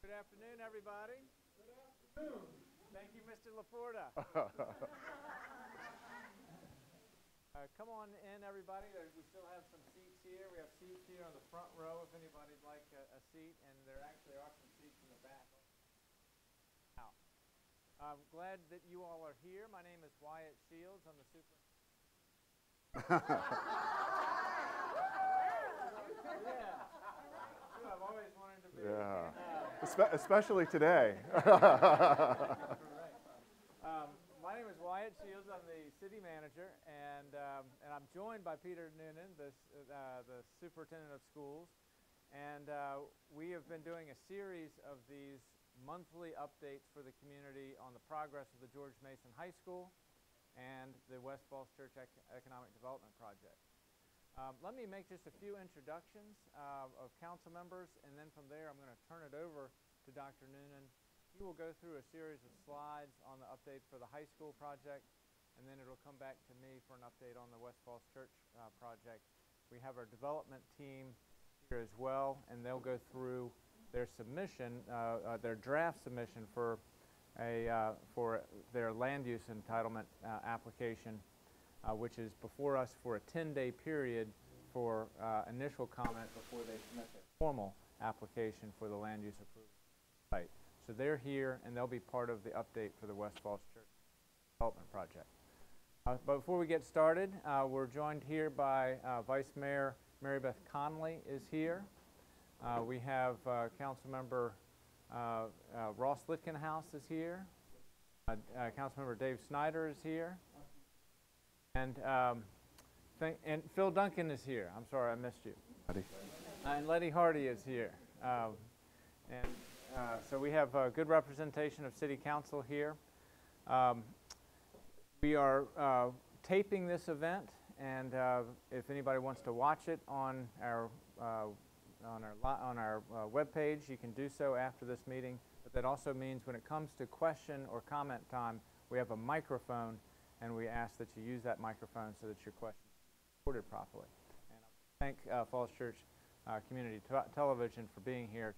Good afternoon, everybody. Good afternoon. Thank you, Mr. Laporta. Come on in, everybody. We still have some seats here. We have seats here on the front row if anybody'd like a seat, and there actually are some seats in the back. I'm glad that you all are here. My name is Wyatt Shields. I'm the I've always wanted to be. Yeah. Especially today. My name is Wyatt Shields. I'm the city manager, and I'm joined by Peter Noonan, the superintendent of schools. And we have been doing a series of these monthly updates for the community on the progress of the George Mason High School and the West Falls Church Economic Development Project. Let me make just a few introductions of council members, and then from there I'm going to turn it over to Dr. Noonan. He will go through a series of slides on the update for the high school project, and then it'll come back to me for an update on the West Falls Church project. We have our development team here as well, and they'll go through their submission, their draft submission for their land use entitlement application, which is before us for a 10-day period for initial comment before they submit their formal application for the land use approval site. So they're here, and they'll be part of the update for the West Falls Church Development Project. But before we get started, we're joined here by Vice Mayor Mary Beth Conley is here. We have Councilmember Ross Litkenhouse is here. Councilmember Dave Snyder is here. And Phil Duncan is here. I'm sorry I missed you. And Letty Hardy is here. So we have a good representation of City Council here. We are taping this event, and if anybody wants to watch it on our webpage, you can do so after this meeting. But that also means when it comes to question or comment time, we have a microphone, and we ask that you use that microphone so that your question is recorded properly. And I thank Falls Church Community Television for being here.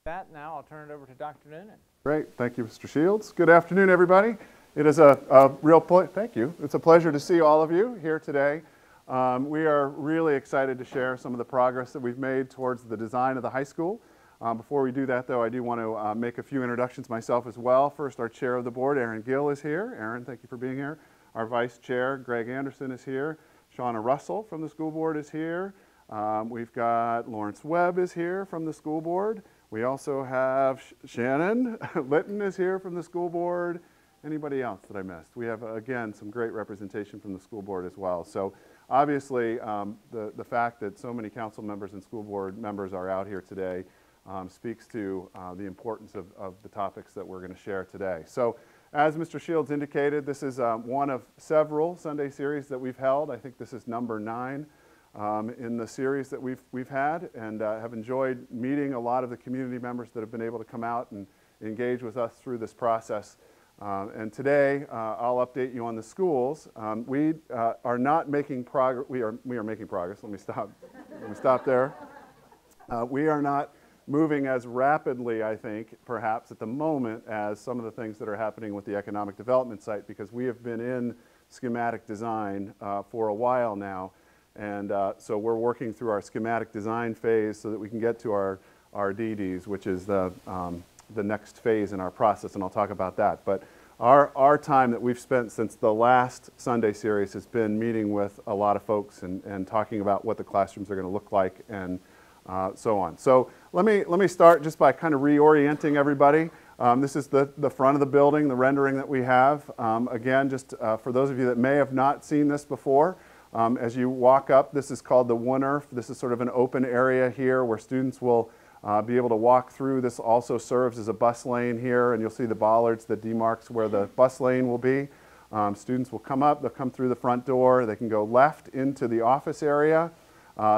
That now I'll turn it over to Dr. Noonan. Great, thank you, Mr. Shields. Good afternoon, everybody. It is a real pleasure. Thank you. It's a pleasure to see all of you here today. We are really excited to share some of the progress that we've made towards the design of the high school. Before we do that, though, I do want to make a few introductions myself as well. First, our chair of the board, Aaron Gill, is here. Aaron, thank you for being here. Our vice chair, Greg Anderson, is here. Shauna Russell from the school board is here. We've got Lawrence Webb is here from the school board. We also have Shannon Litton is here from the school board. Anybody else that I missed? We have, again, some great representation from the school board as well. So obviously, the fact that so many council members and school board members are out here today speaks to the importance of the topics that we're going to share today. So as Mr. Shields indicated, this is one of several Sunday series that we've held. I think this is number 9 in the series that we've had, and have enjoyed meeting a lot of the community members that have been able to come out and engage with us through this process. And today, I'll update you on the schools. We are not making progress. We are making progress. Let me stop. Let me stop there. We are not moving as rapidly, I think, perhaps at the moment, as some of the things that are happening with the economic development site, because we have been in schematic design for a while now. And so we're working through our schematic design phase so that we can get to our DDs, which is the next phase in our process, and I'll talk about that. But our time that we've spent since the last Sunday series has been meeting with a lot of folks and talking about what the classrooms are going to look like and so on. So let me start just by kind of reorienting everybody. This is the front of the building, the rendering that we have. Again, just for those of you that may have not seen this before, as you walk up, this is called the Woonerf. This is sort of an open area here where students will be able to walk through. This also serves as a bus lane here, and you'll see the bollards that demarks where the bus lane will be. Students will come up, they'll come through the front door, they can go left into the office area,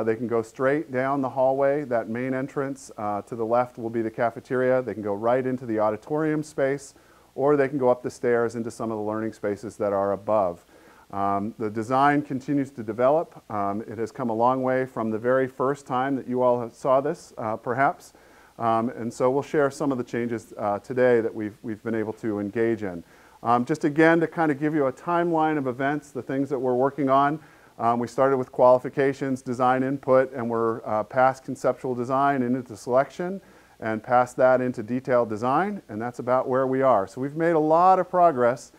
they can go straight down the hallway, that main entrance. To the left will be the cafeteria. They can go right into the auditorium space, or they can go up the stairs into some of the learning spaces that are above. The design continues to develop. It has come a long way from the very first time that you all saw this, perhaps. And so we'll share some of the changes today that we've been able to engage in. Just again to kind of give you a timeline of events, the things that we're working on. We started with qualifications, design input, and we're past conceptual design and into selection, and past that into detailed design, and that's about where we are. So we've made a lot of progress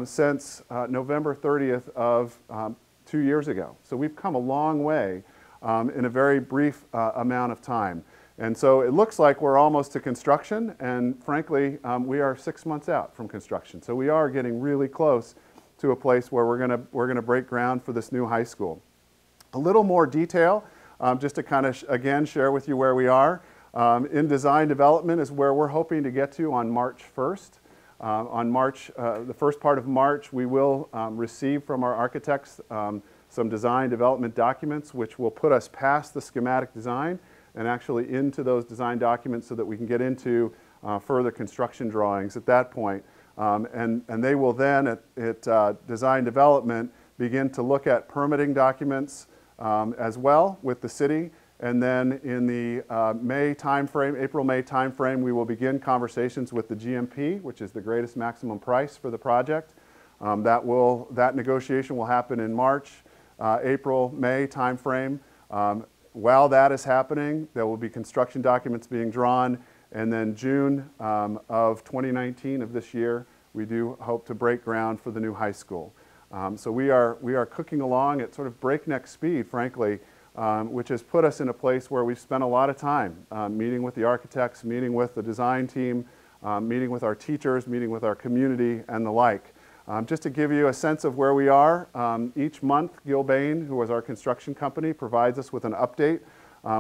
since November 30th of 2 years ago. So we've come a long way in a very brief amount of time. And so it looks like we're almost to construction, and frankly, we are 6 months out from construction. So we are getting really close to a place where we're gonna break ground for this new high school. A little more detail, just to kind of again share with you where we are. In design development is where we're hoping to get to on March 1st. The first part of March, we will receive from our architects some design development documents, which will put us past the schematic design and actually into those design documents so that we can get into further construction drawings at that point. And they will then, at design development, begin to look at permitting documents as well with the city. And then in the May timeframe, April-May timeframe, we will begin conversations with the GMP, which is the greatest maximum price for the project. That negotiation will happen in March, April-May timeframe. While that is happening, there will be construction documents being drawn, and then June of 2019 of this year, we do hope to break ground for the new high school. So we are cooking along at sort of breakneck speed, frankly, which has put us in a place where we've spent a lot of time meeting with the architects, meeting with the design team, meeting with our teachers, meeting with our community, and the like. Just to give you a sense of where we are, each month Gilbane, who is our construction company, provides us with an update.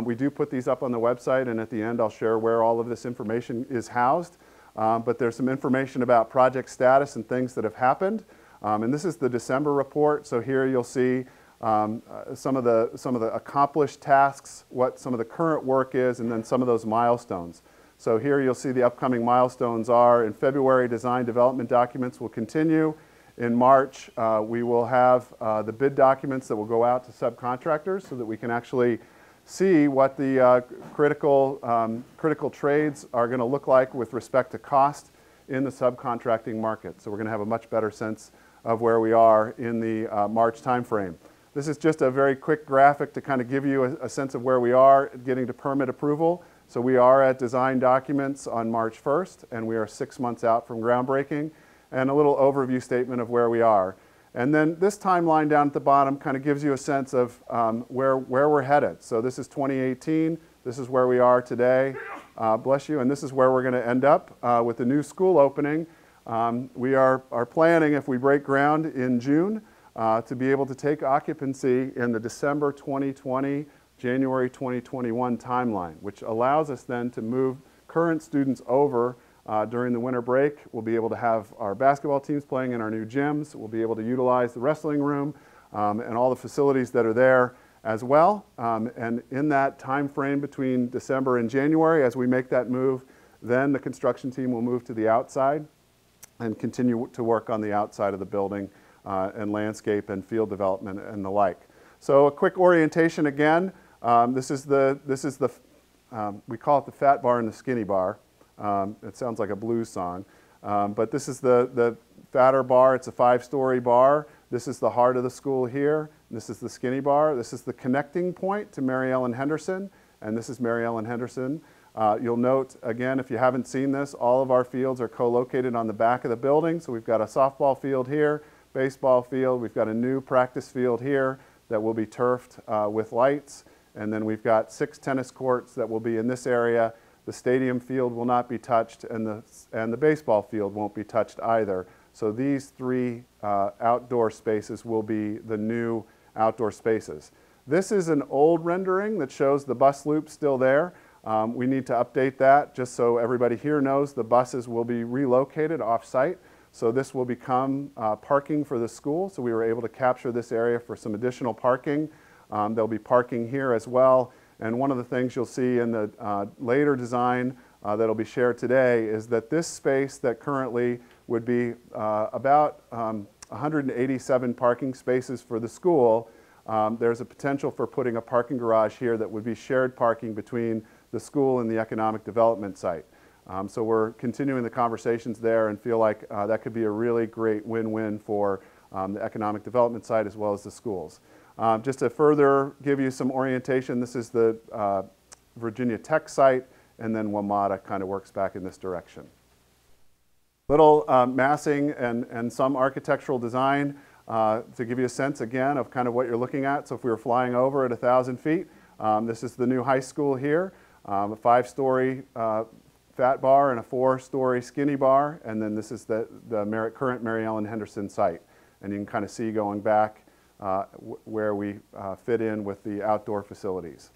We do put these up on the website, and at the end I'll share where all of this information is housed. But there's some information about project status and things that have happened. And this is the December report, so here you'll see some of the accomplished tasks, what some of the current work is, and then some of those milestones. So here you'll see the upcoming milestones are in February, design development documents will continue. In March, we will have the bid documents that will go out to subcontractors so that we can actually see what the critical trades are going to look like with respect to cost in the subcontracting market. So we're going to have a much better sense of where we are in the March timeframe. This is just a very quick graphic to kind of give you a sense of where we are getting to permit approval. So we are at design documents on March 1st, and we are 6 months out from groundbreaking, and a little overview statement of where we are. And then this timeline down at the bottom kind of gives you a sense of where we're headed. So this is 2018, this is where we are today, bless you, and this is where we're going to end up with the new school opening. We are planning, if we break ground in June, to be able to take occupancy in the December 2020, January 2021 timeline, which allows us then to move current students over during the winter break. We'll be able to have our basketball teams playing in our new gyms. We'll be able to utilize the wrestling room and all the facilities that are there as well. And in that time frame between December and January, as we make that move, then the construction team will move to the outside and continue to work on the outside of the building and landscape and field development and the like. So a quick orientation again. We call it the fat bar and the skinny bar. It sounds like a blues song. But this is the fatter bar. It's a 5-story bar. This is the heart of the school here. This is the skinny bar. This is the connecting point to Mary Ellen Henderson. And this is Mary Ellen Henderson. You'll note, again, if you haven't seen this, all of our fields are co-located on the back of the building. So we've got a softball field here, baseball field. We've got a new practice field here that will be turfed with lights. And then we've got 6 tennis courts that will be in this area. The stadium field will not be touched, and the baseball field won't be touched either. So these 3 outdoor spaces will be the new outdoor spaces. This is an old rendering that shows the bus loop still there. We need to update that just so everybody here knows the buses will be relocated off-site. So this will become parking for the school. So we were able to capture this area for some additional parking. There'll be parking here as well. And one of the things you'll see in the later design that'll be shared today is that this space that currently would be about 187 parking spaces for the school, there's a potential for putting a parking garage here that would be shared parking between the school and the economic development site. So we're continuing the conversations there and feel like that could be a really great win-win for the economic development site as well as the schools. Just to further give you some orientation, this is the Virginia Tech site, and then WMATA kind of works back in this direction. Little massing and some architectural design to give you a sense again of kind of what you're looking at. So if we were flying over at 1,000 feet, this is the new high school here, a 5-story fat bar and a 4-story skinny bar, and then this is the current Mary Ellen Henderson site. And you can kind of see going back where we fit in with the outdoor facilities.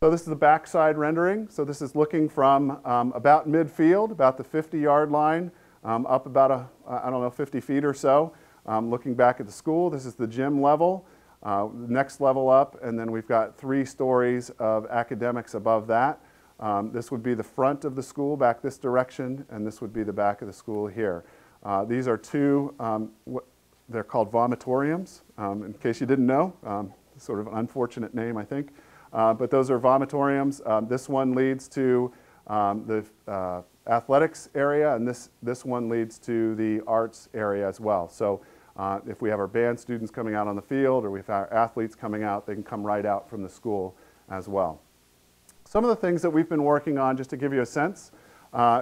So this is the backside rendering. So this is looking from about midfield, about the 50-yard line, up about, I don't know, 50 feet or so, looking back at the school. This is the gym level, next level up, and then we've got 3 stories of academics above that. This would be the front of the school back this direction, and this would be the back of the school here. These are 2, they're called vomitoriums, in case you didn't know, sort of an unfortunate name, I think. But those are vomitoriums. This one leads to the athletics area, and this one leads to the arts area as well. So if we have our band students coming out on the field, or we have our athletes coming out, they can come right out from the school as well. Some of the things that we've been working on, just to give you a sense,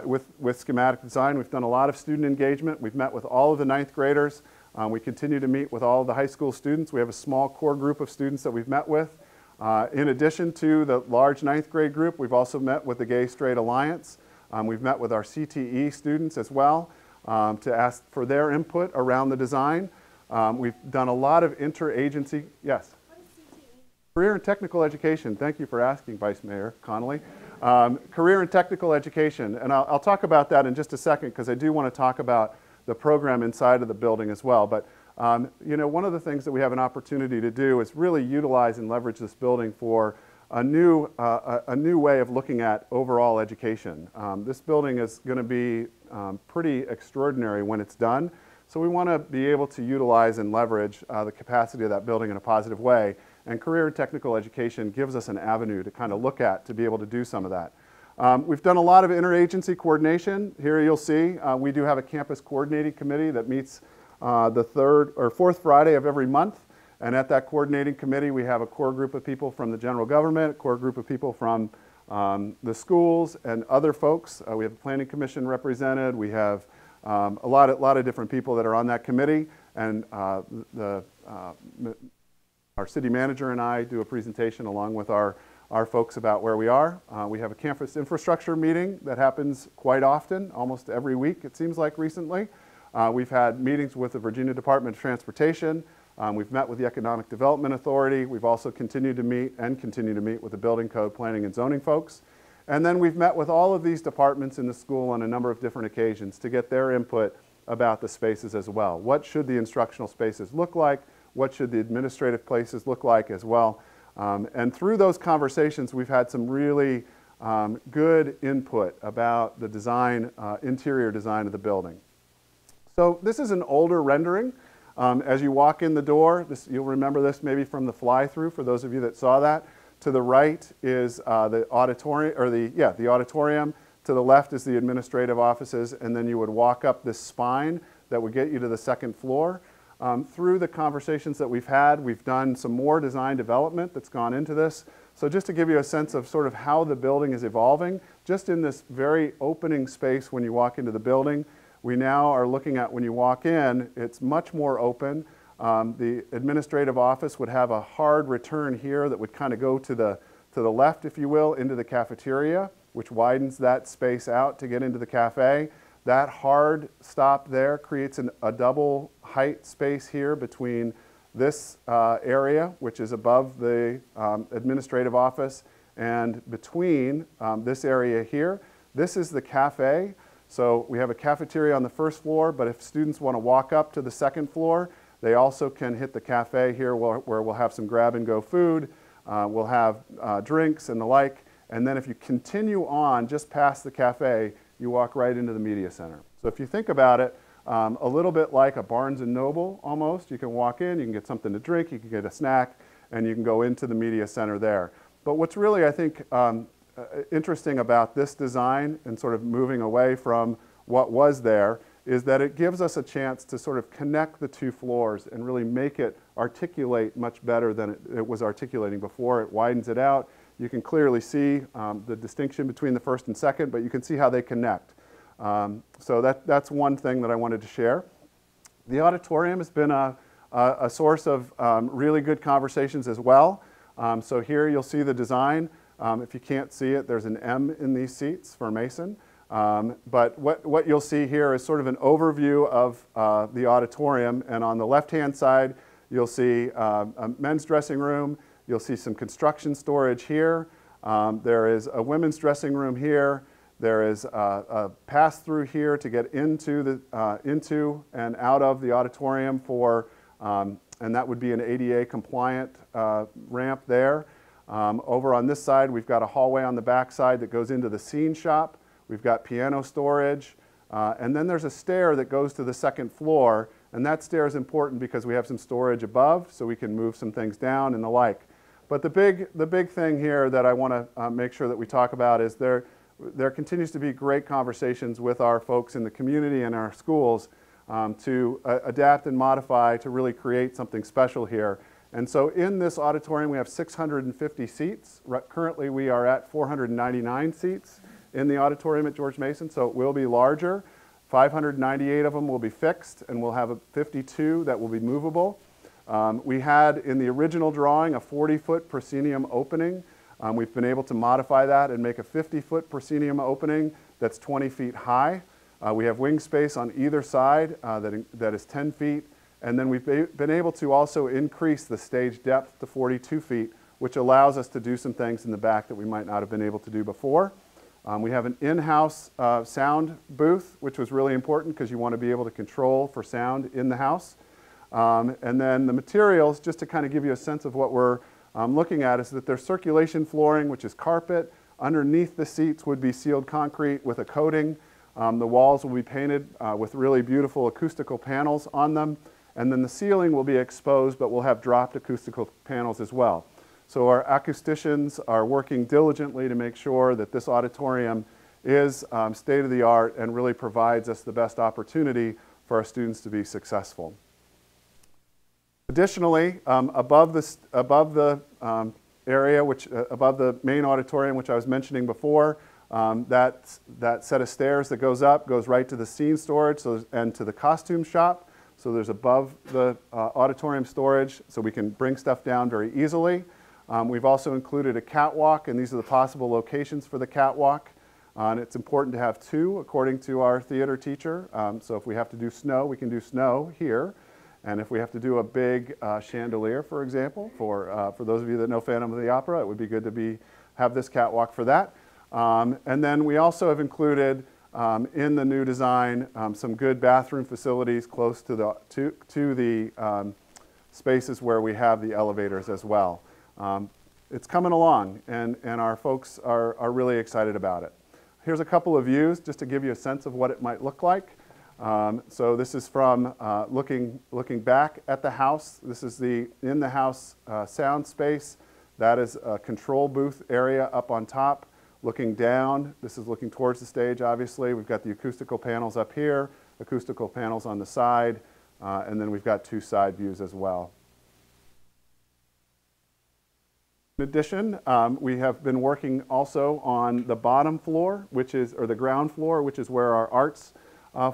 with Schematic Design, we've done a lot of student engagement. We've met with all of the 9th graders. We continue to meet with all of the high school students. We have a small core group of students that we've met with. In addition to the large 9th grade group, we've also met with the Gay Straight Alliance. We've met with our CTE students as well to ask for their input around the design. We've done a lot of interagency, yes? What is CTE? Career and Technical Education. Thank you for asking, Vice Mayor Connolly. Career and Technical Education, and I'll talk about that in just a second because I do want to talk about the program inside of the building as well. But you know, one of the things that we have an opportunity to do is really utilize and leverage this building for a new way of looking at overall education. This building is going to be pretty extraordinary when it's done. So we want to be able to utilize and leverage the capacity of that building in a positive way. And career and technical education gives us an avenue to kind of look at to be able to do some of that. We've done a lot of interagency coordination. Here you'll see we do have a campus coordinating committee that meets the 3rd or 4th Friday of every month. And at that coordinating committee, we have a core group of people from the general government, a core group of people from the schools and other folks. We have the Planning Commission represented. We have a lot of different people that are on that committee. And our city manager and I do a presentation along with our folks about where we are. We have a campus infrastructure meeting that happens quite often, almost every week, it seems like recently. We've had meetings with the Virginia Department of Transportation. We've met with the Economic Development Authority. We've also continued to meet and continue to meet with the Building Code, Planning, and Zoning folks. And then we've met with all of these departments in the school on a number of different occasions to get their input about the spaces as well. What should the instructional spaces look like? What should the administrative places look like as well? And through those conversations, we've had some really good input about the design, interior design of the building. So this is an older rendering. As you walk in the door, you'll remember this maybe from the fly-through for those of you that saw that. To the right is the auditorium, or the auditorium. To the left is the administrative offices, and then you would walk up this spine that would get you to the 2nd floor. Through the conversations that we've had, we've done some more design development that's gone into this. So just to give you a sense of sort of how the building is evolving, just in this very opening space when you walk into the building, we now are looking at when you walk in, it's much more open. The administrative office would have a hard return here that would kind of go to the left, if you will, into the cafeteria, which widens that space out to get into the cafe. That hard stop there creates a double height space here between this area, which is above the administrative office, and between this area here. This is the cafe. So we have a cafeteria on the 1st floor, but if students want to walk up to the 2nd floor, they also can hit the cafe here where we'll have some grab-and-go food. We'll have drinks and the like. And then if you continue on just past the cafe, you walk right into the media center. So if you think about it, a little bit like a Barnes & Noble almost. You can walk in, you can get something to drink, you can get a snack, and you can go into the media center there. But what's really, I think, interesting about this design and sort of moving away from what was there is that it gives us a chance to sort of connect the two floors and really make it articulate much better than it was articulating before. It widens it out. You can clearly see the distinction between the first and second, but you can see how they connect. So that's one thing that I wanted to share. The auditorium has been a source of really good conversations as well. So here you'll see the design. If you can't see it, there's an M in these seats for Mason. But what you'll see here is sort of an overview of the auditorium. And on the left-hand side, you'll see a men's dressing room. You'll see some construction storage here. There is a women's dressing room here. There is a pass-through here to get into and out of the auditorium and that would be an ADA compliant ramp there. Over on this side, we've got a hallway on the back side that goes into the scene shop. We've got piano storage, and then there's a stair that goes to the second floor, and that stair is important because we have some storage above, so we can move some things down and the like. But the big thing here that I want to make sure that we talk about is there continues to be great conversations with our folks in the community and our schools to adapt and modify to really create something special here. And so in this auditorium, we have 650 seats. Currently, we are at 499 seats in the auditorium at George Mason, so it will be larger. 598 of them will be fixed, and we'll have 52 that will be movable. We had, in the original drawing, a 40-foot proscenium opening. We've been able to modify that and make a 50-foot proscenium opening that's 20 feet high. We have wing space on either side that is 10 feet. And then we've been able to also increase the stage depth to 42 feet, which allows us to do some things in the back that we might not have been able to do before. We have an in-house sound booth, which was really important because you want to be able to control for sound in the house. And then the materials, just to kind of give you a sense of what we're looking at, is that there's circulation flooring, which is carpet. Underneath the seats would be sealed concrete with a coating. The walls will be painted with really beautiful acoustical panels on them. And then the ceiling will be exposed, but we'll have dropped acoustical panels as well. So our acousticians are working diligently to make sure that this auditorium is state-of-the-art and really provides us the best opportunity for our students to be successful. Additionally, above the area, above the main auditorium, which I was mentioning before, that set of stairs that goes up goes right to the scene storage and to the costume shop. So there's above the auditorium storage, so we can bring stuff down very easily. We've also included a catwalk, and these are the possible locations for the catwalk. And it's important to have two, according to our theater teacher. So if we have to do snow, we can do snow here. And if we have to do a big chandelier, for example, for those of you that know Phantom of the Opera, it would be good to have this catwalk for that. And then we also have included in the new design some good bathroom facilities close to the spaces where we have the elevators as well. It's coming along, and our folks are really excited about it. Here's a couple of views just to give you a sense of what it might look like. So this is from looking back at the house. This is the in-the-house sound space. That is a control booth area up on top. Looking down, this is looking towards the stage, obviously. We've got the acoustical panels up here, acoustical panels on the side, and then we've got two side views as well. In addition, we have been working also on the bottom floor, or the ground floor, which is where our arts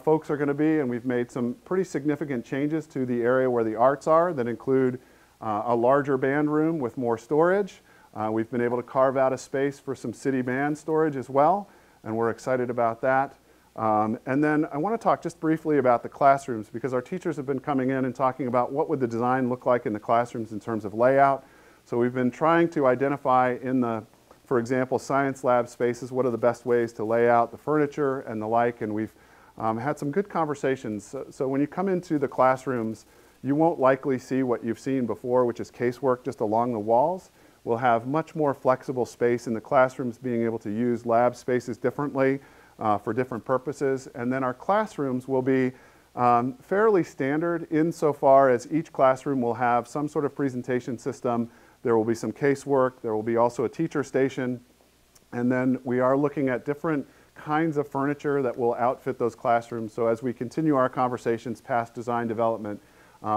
folks are going to be, and we've made some pretty significant changes to the area where the arts are that include a larger band room with more storage. We've been able to carve out a space for some city band storage as well, and we're excited about that. And then I want to talk just briefly about the classrooms, because our teachers have been coming in and talking about what would the design look like in the classrooms in terms of layout. So we've been trying to identify in the, for example, science lab spaces, what are the best ways to lay out the furniture and the like, and we've had some good conversations. So when you come into the classrooms, you won't likely see what you've seen before, which is casework just along the walls. We'll have much more flexible space in the classrooms, being able to use lab spaces differently for different purposes. And then our classrooms will be fairly standard insofar as each classroom will have some sort of presentation system. There will be some casework. There will be also a teacher station. And then we are looking at different kinds of furniture that will outfit those classrooms. So as we continue our conversations past design development,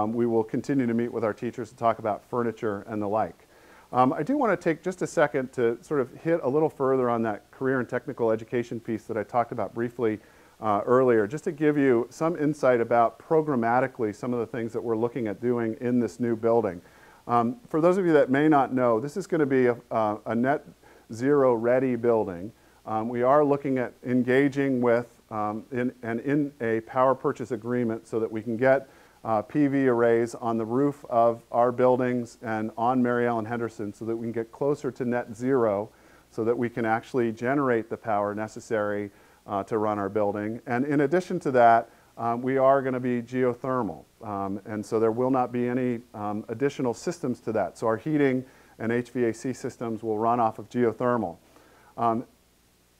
we will continue to meet with our teachers to talk about furniture and the like. I do want to take just a second to sort of hit a little further on that career and technical education piece that I talked about briefly earlier, just to give you some insight about programmatically some of the things that we're looking at doing in this new building. For those of you that may not know, this is going to be a net zero ready building. We are looking at engaging with in a power purchase agreement so that we can get PV arrays on the roof of our buildings and on Mary Ellen Henderson so that we can get closer to net zero so that we can actually generate the power necessary to run our building. And in addition to that, we are going to be geothermal. And so there will not be any additional systems to that. So our heating and HVAC systems will run off of geothermal.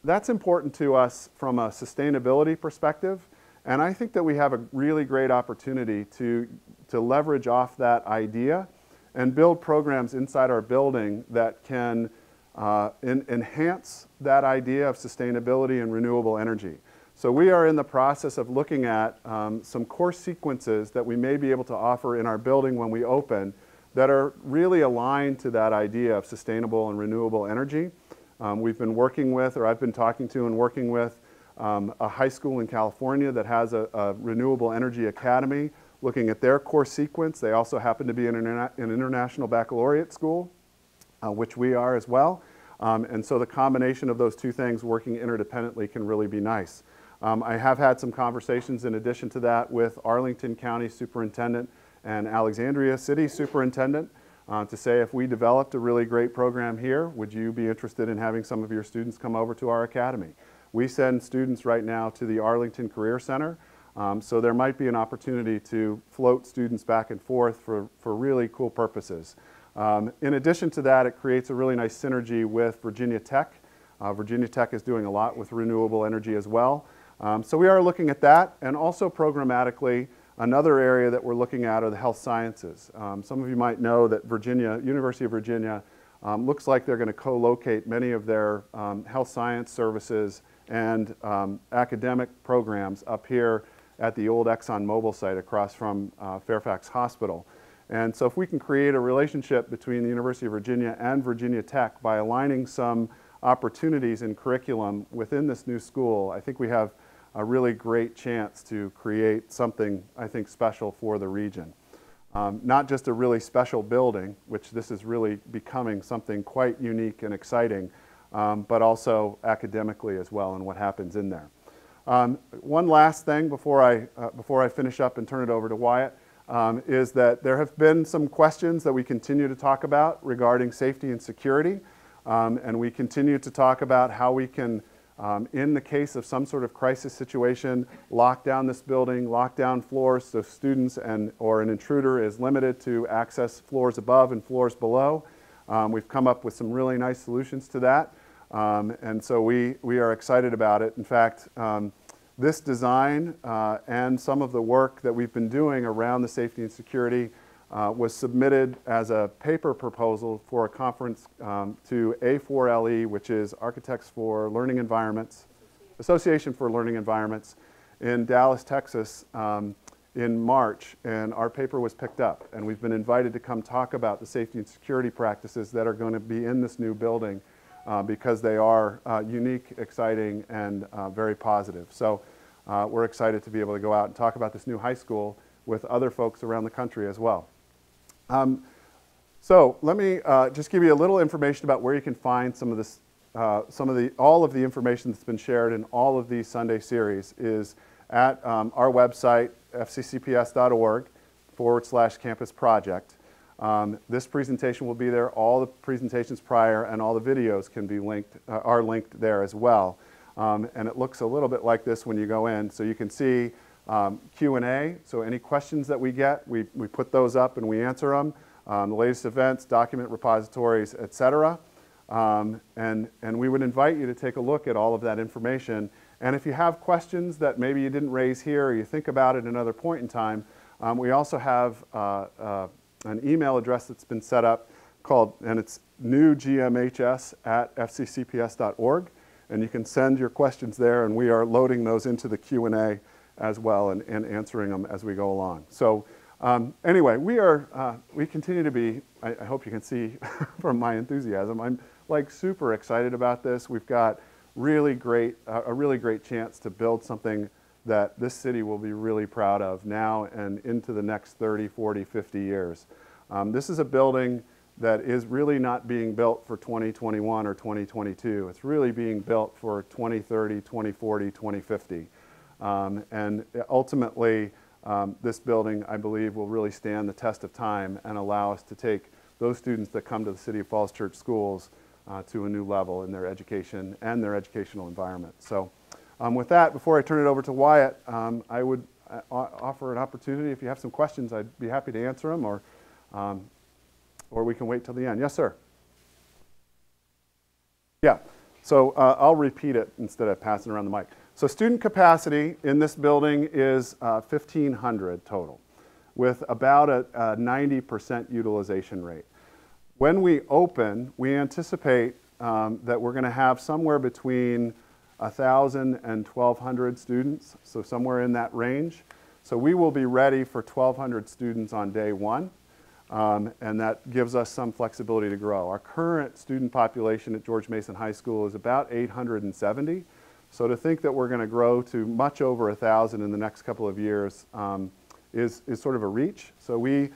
That's important to us from a sustainability perspective. And I think that we have a really great opportunity to leverage off that idea and build programs inside our building that can enhance that idea of sustainability and renewable energy. So we are in the process of looking at some course sequences that we may be able to offer in our building when we open that are really aligned to that idea of sustainable and renewable energy. We've been working with, or I've been talking to and working with a high school in California that has a renewable energy academy looking at their course sequence. They also happen to be an international baccalaureate school, which we are as well. And so the combination of those two things working interdependently can really be nice. I have had some conversations in addition to that with Arlington County Superintendent and Alexandria City Superintendent to say if we developed a really great program here, would you be interested in having some of your students come over to our academy? We send students right now to the Arlington Career Center, so there might be an opportunity to float students back and forth for really cool purposes. In addition to that, it creates a really nice synergy with Virginia Tech. Virginia Tech is doing a lot with renewable energy as well. So we are looking at that, and also programmatically, another area that we're looking at are the health sciences. Some of you might know that University of Virginia looks like they're going to co-locate many of their health science services and academic programs up here at the old ExxonMobil site across from Fairfax Hospital. And so if we can create a relationship between the University of Virginia and Virginia Tech by aligning some opportunities in curriculum within this new school, I think we have a really great chance to create something, I think, special for the region. Not just a really special building, which this is really becoming something quite unique and exciting, but also academically as well and what happens in there. One last thing before I finish up and turn it over to Wyatt is that there have been some questions that we continue to talk about regarding safety and security, and we continue to talk about how we can, in the case of some sort of crisis situation, lock down this building, lock down floors so students or an intruder is limited to access floors above and floors below. We've come up with some really nice solutions to that. And so we are excited about it. In fact, this design and some of the work that we've been doing around the safety and security was submitted as a paper proposal for a conference to A4LE, which is Architects for Learning Environments, Association for Learning Environments in Dallas, Texas in March, and our paper was picked up. And we've been invited to come talk about the safety and security practices that are going to be in this new building because they are unique, exciting, and very positive. So we're excited to be able to go out and talk about this new high school with other folks around the country as well. So let me just give you a little information about where you can find some of this, all of the information that's been shared in all of these Sunday series is at our website, fccps.org/campus project. This presentation will be there. All the presentations prior and all the videos can be linked, are linked there as well. And it looks a little bit like this when you go in. So you can see Q&A. So any questions that we get, we put those up and we answer them. The latest events, document repositories, etc. And we would invite you to take a look at all of that information. And if you have questions that maybe you didn't raise here or you think about it another point in time, we also have an email address that's been set up called, and it's newgmhs@fccps.org, and you can send your questions there, and we are loading those into the Q&A as well and answering them as we go along. So anyway, we continue to be, I hope you can see from my enthusiasm, I'm like super excited about this. We've got a really great chance to build something that this city will be really proud of now and into the next 30, 40, 50 years. This is a building that is really not being built for 2021 or 2022. It's really being built for 2030, 2040, 2050. And ultimately, this building, I believe, will really stand the test of time and allow us to take those students that come to the City of Falls Church schools to a new level in their education and their educational environment. So with that, before I turn it over to Wyatt, I would offer an opportunity. If you have some questions, I'd be happy to answer them, or we can wait till the end. Yes, sir. Yeah. So I'll repeat it instead of passing around the mic. So student capacity in this building is 1,500 total, with about a 90% utilization rate. When we open, we anticipate that we're going to have somewhere between 1,000 and 1,200 students, so somewhere in that range. So we will be ready for 1,200 students on day one, and that gives us some flexibility to grow. Our current student population at George Mason High School is about 870. So to think that we're going to grow to much over 1,000 in the next couple of years is sort of a reach. So we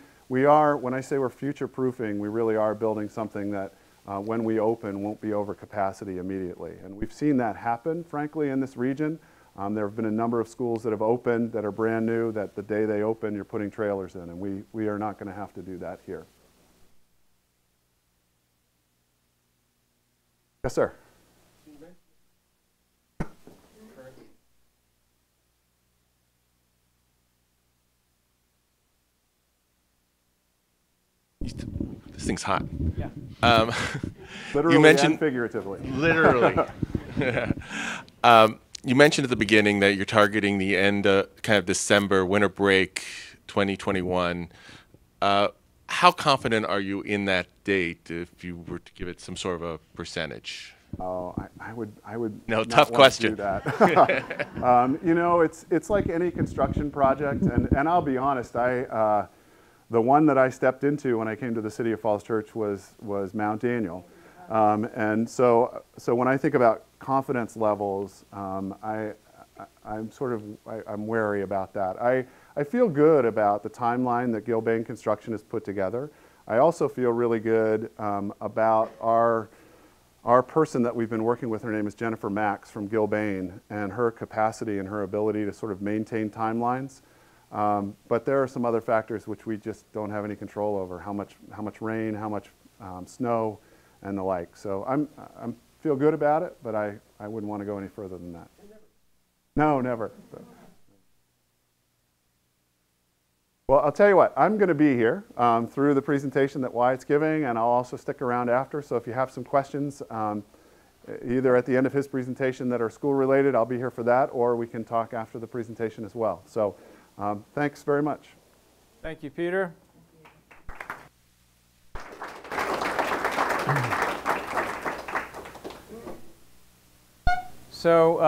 are, when I say we're future-proofing, we really are building something that when we open won't be over capacity immediately. And we've seen that happen, frankly, in this region. There have been a number of schools that have opened that are brand new, that the day they open, you're putting trailers in, and we are not going to have to do that here. Yes, sir. This thing's hot. Yeah. Literally you mentioned, and figuratively. Literally. You mentioned at the beginning that you're targeting the end, kind of December, winter break 2021. How confident are you in that date if you were to give it some sort of a percentage? Oh, I would No, not tough want question. to do that. You know, it's like any construction project, and I'll be honest, the one that I stepped into when I came to the City of Falls Church was Mount Daniel. And so when I think about confidence levels, I'm wary about that. I feel good about the timeline that Gilbane Construction has put together. I also feel really good about our person that we've been working with. Her name is Jennifer Max from Gilbane, and her capacity and her ability to sort of maintain timelines. But there are some other factors which we just don't have any control over: how much rain, how much snow, and the like. So I feel good about it, but I wouldn't want to go any further than that. No, never. Well, I'll tell you what, I'm going to be here through the presentation that Wyatt's giving, and I'll also stick around after. So if you have some questions, either at the end of his presentation that are school related, I'll be here for that, or we can talk after the presentation as well. So thanks very much. Thank you, Peter. So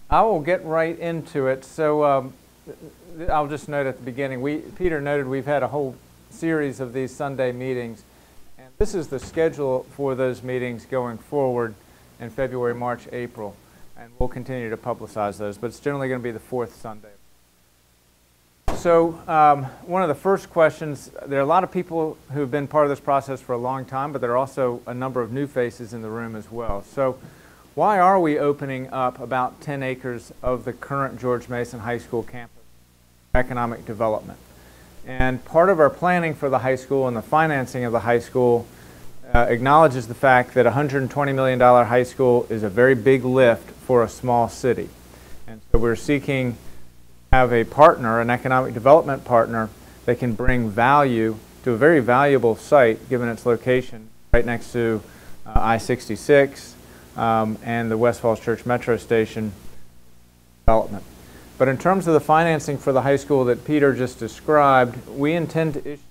I will get right into it. So I'll just note at the beginning, Peter noted we've had a whole series of these Sunday meetings, and this is the schedule for those meetings going forward in February, March, April, and we'll continue to publicize those, but it's generally going to be the fourth Sunday. So one of the first questions, there are a lot of people who have been part of this process for a long time, but there are also a number of new faces in the room as well. So why are we opening up about 10 acres of the current George Mason High School campus for economic development? And part of our planning for the high school and the financing of the high school acknowledges the fact that a $120 million high school is a very big lift for a small city. And so we're seeking have a partner, an economic development partner, that can bring value to a very valuable site given its location right next to I-66 and the West Falls Church Metro Station development. But in terms of the financing for the high school that Peter just described, we intend to issue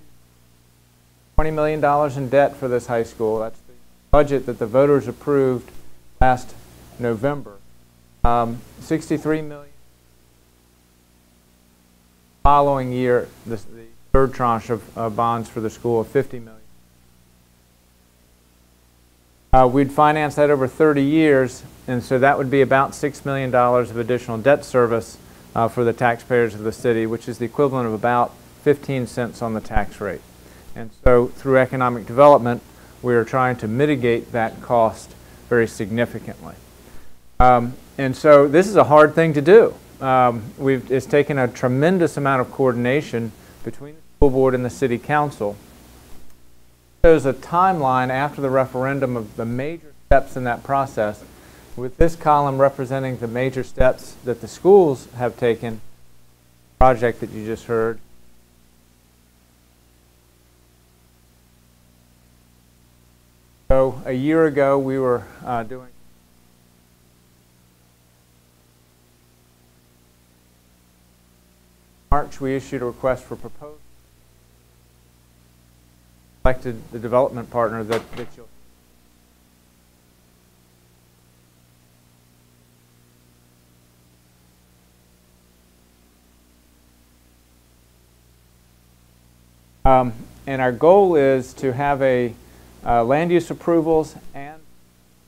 $20 million in debt for this high school. That's the budget that the voters approved last November. 63 million. Following year, the third tranche of bonds for the school of 50 million. We'd finance that over 30 years, and so that would be about $6 million of additional debt service for the taxpayers of the city, which is the equivalent of about 15 cents on the tax rate. And so through economic development, we are trying to mitigate that cost very significantly. And so this is a hard thing to do. It's taken a tremendous amount of coordination between the school board and the city council. There's a timeline after the referendum of the major steps in that process, with this column representing the major steps that the schools have taken, project that you just heard. So a year ago we were doing March, we issued a request for proposal. Selected the development partner that you'll and our goal is to have a land use approvals and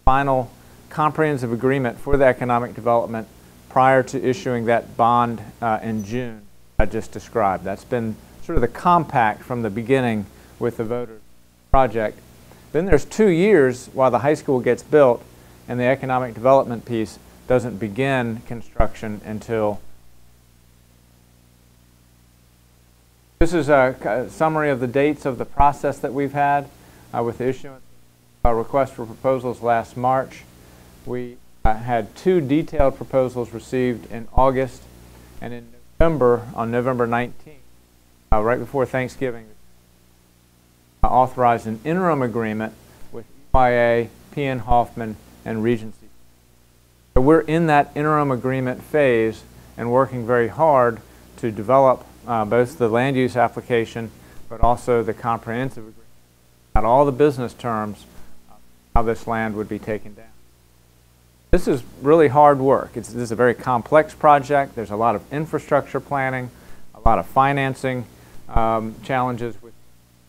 final comprehensive agreement for the economic development prior to issuing that bond in June I just described. That's been sort of the compact from the beginning with the voters project. Then there's 2 years while the high school gets built and the economic development piece doesn't begin construction until. This is a summary of the dates of the process that we've had with the issuance request for proposals last March. We had 2 detailed proposals received in August, and in November, on November 19th, right before Thanksgiving, authorized an interim agreement with EYA, P.N. Hoffman, and Regency. So we're in that interim agreement phase and working very hard to develop both the land use application but also the comprehensive agreement about all the business terms of how this land would be taken down. This is really hard work. This is a very complex project. There's a lot of infrastructure planning, a lot of financing challenges with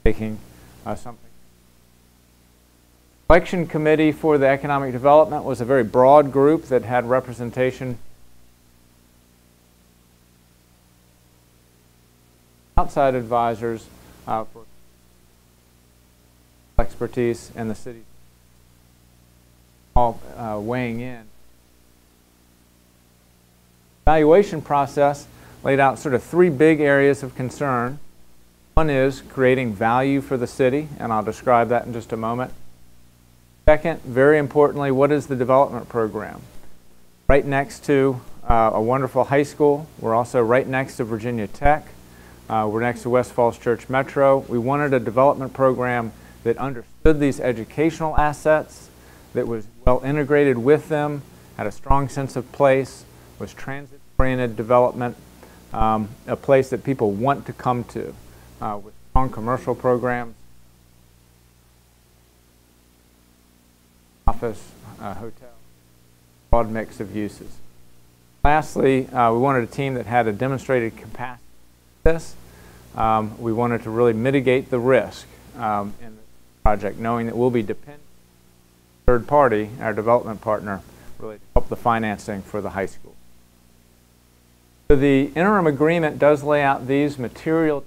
taking something. Selection committee for the economic development was a very broad group that had representation outside advisors for expertise and the city all weighing in. Evaluation process laid out sort of 3 big areas of concern. One is creating value for the city, and I'll describe that in just a moment. Second, very importantly, what is the development program? Right next to a wonderful high school. We're also right next to Virginia Tech. We're next to West Falls Church Metro. We wanted a development program that understood these educational assets, that was well integrated with them, had a strong sense of place, was transit-oriented development, a place that people want to come to, with strong commercial programs, office, hotel, broad mix of uses. Lastly, we wanted a team that had a demonstrated capacity for this. We wanted to really mitigate the risk in the project, knowing that we'll be dependent on a third party, our development partner, really to help the financing for the high school. So the interim agreement does lay out these material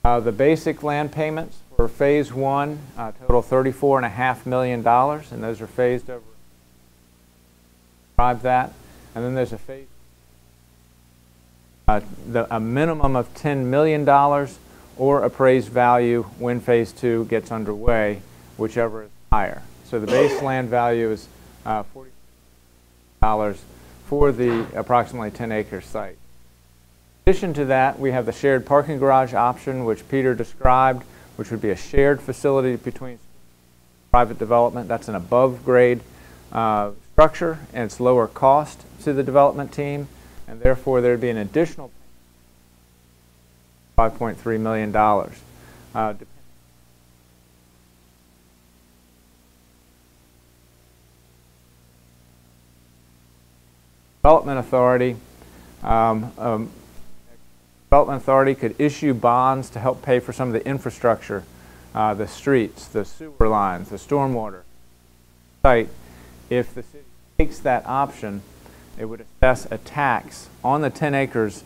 terms. The basic land payments for phase 1 total $34.5 million, and those are phased over. Describe that, and then there's a phase. A minimum of $10 million or appraised value when phase 2 gets underway, whichever is higher. So the base land value is $40 for the approximately 10-acre site. In addition to that, we have the shared parking garage option, which Peter described, which would be a shared facility between private development. That's an above-grade structure, and it's lower cost to the development team, and therefore there would be an additional $5.3 million. Depending development authority. Development authority could issue bonds to help pay for some of the infrastructure, the streets, the sewer lines, the stormwater site. If the city takes that option, it would assess a tax on the 10 acres.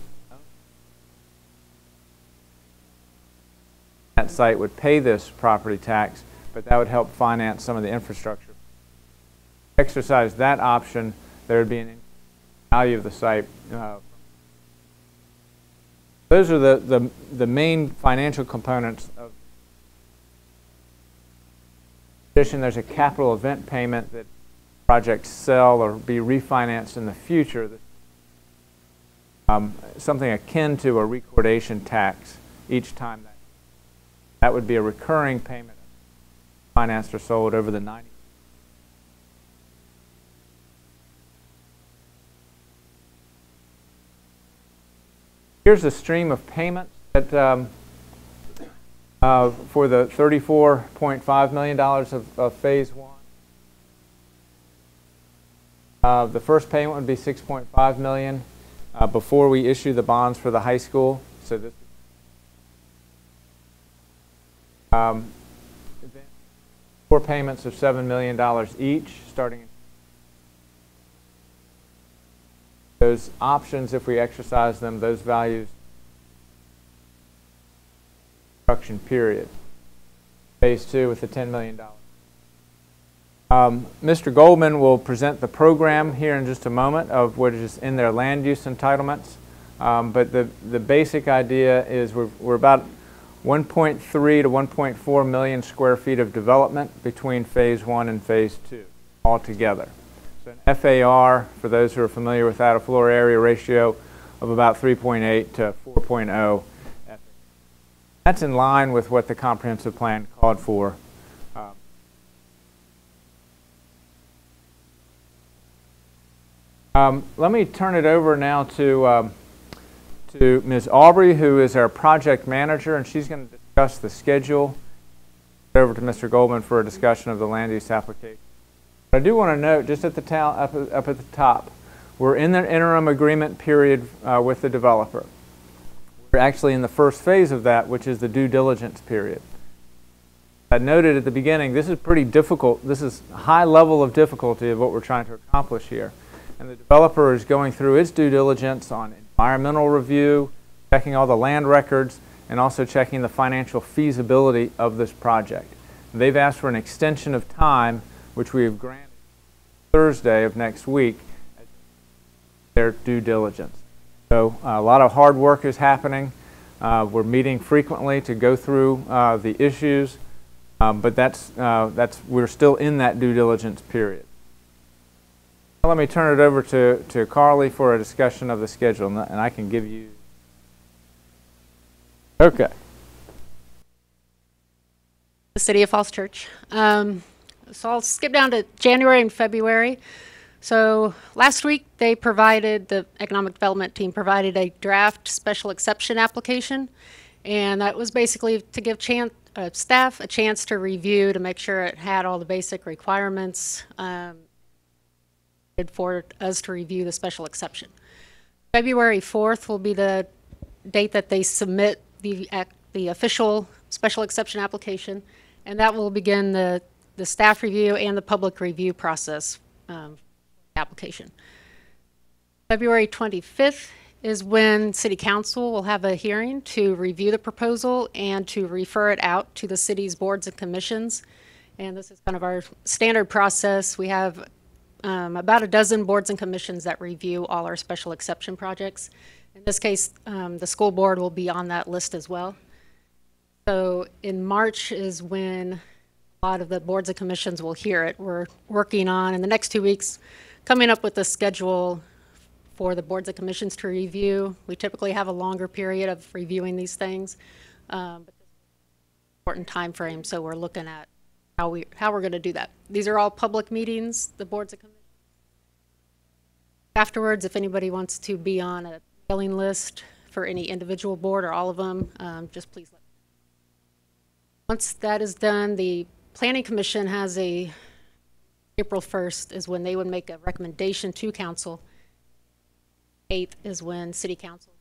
That site would pay this property tax, but that would help finance some of the infrastructure. Exercise that option, there would be an value of the site. Those are the main financial components of. In addition, there's a capital event payment that projects sell or be refinanced in the future. Something akin to a recordation tax each time that would be a recurring payment financed or sold over the 90. Here's a stream of payments that for the $34.5 million of Phase 1. The first payment would be $6.5 million before we issue the bonds for the high school. So this 4 payments of $7 million each, starting in those options. If we exercise them, those values construction period. Phase 2 with the $10 million. Mr. Goldman will present the program here in just a moment of what is in their land use entitlements. But the basic idea is we're about 1.3 to 1.4 million square feet of development between Phase 1 and Phase 2 altogether. So an FAR, for those who are familiar with that, a floor area ratio of about 3.8 to 4.0. That's in line with what the comprehensive plan called for. Let me turn it over now to Ms. Aubrey, who is our project manager, and she's going to discuss the schedule. Over to Mr. Goldman for a discussion of the land use application. But I do want to note, just at the up at the top, we're in the interim agreement period with the developer. We're actually in the first phase of that, which is the due diligence period. I noted at the beginning, this is pretty difficult. This is a high level of difficulty of what we're trying to accomplish here. And the developer is going through its due diligence on environmental review, checking all the land records, and also checking the financial feasibility of this project. And they've asked for an extension of time, which we have granted Thursday of next week, as their due diligence. So a lot of hard work is happening. We're meeting frequently to go through the issues, but we're still in that due diligence period. Let me turn it over to Carly for a discussion of the schedule, and I can give you. Okay. The City of Falls Church. So I'll skip down to January and February. So last week the economic development team provided a draft special exception application, and that was basically to give staff a chance to review to make sure it had all the basic requirements for us to review the special exception. February 4th will be the date that they submit the official special exception application, and that will begin the staff review and the public review process application. February 25th is when City Council will have a hearing to review the proposal and to refer it out to the city's boards and commissions. And this is kind of our standard process. We have about a dozen boards and commissions that review all our special exception projects. In this case, the school board will be on that list as well. So in March is when a lot of the boards and commissions will hear it. We're working on, in the next 2 weeks, coming up with a schedule for the boards and commissions to review. We typically have a longer period of reviewing these things, but this is an important time frame, so we're looking at how we're going to do that. These are all public meetings, the boards and commissions. Afterwards, if anybody wants to be on a mailing list for any individual board or all of them, just please let me know. Once that is done, the Planning Commission has April 1st is when they would make a recommendation to council. 8th is when City Council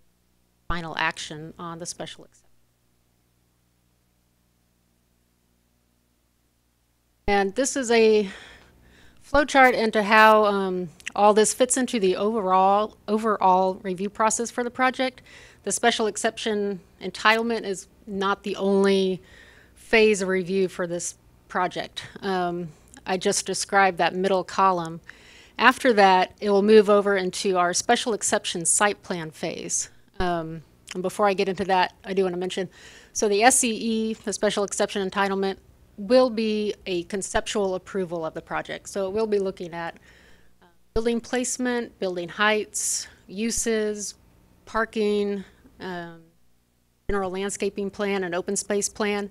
final action on the special exception. And this is a flowchart into how all this fits into the overall review process for the project. The special exception entitlement is not the only phase of review for this project. I just described that middle column. After that, it will move over into our special exception site plan phase. And before I get into that, I do want to mention, so the SCE, the special exception entitlement, will be a conceptual approval of the project. So it will be looking at building placement, building heights, uses, parking, general landscaping plan, and open space plan.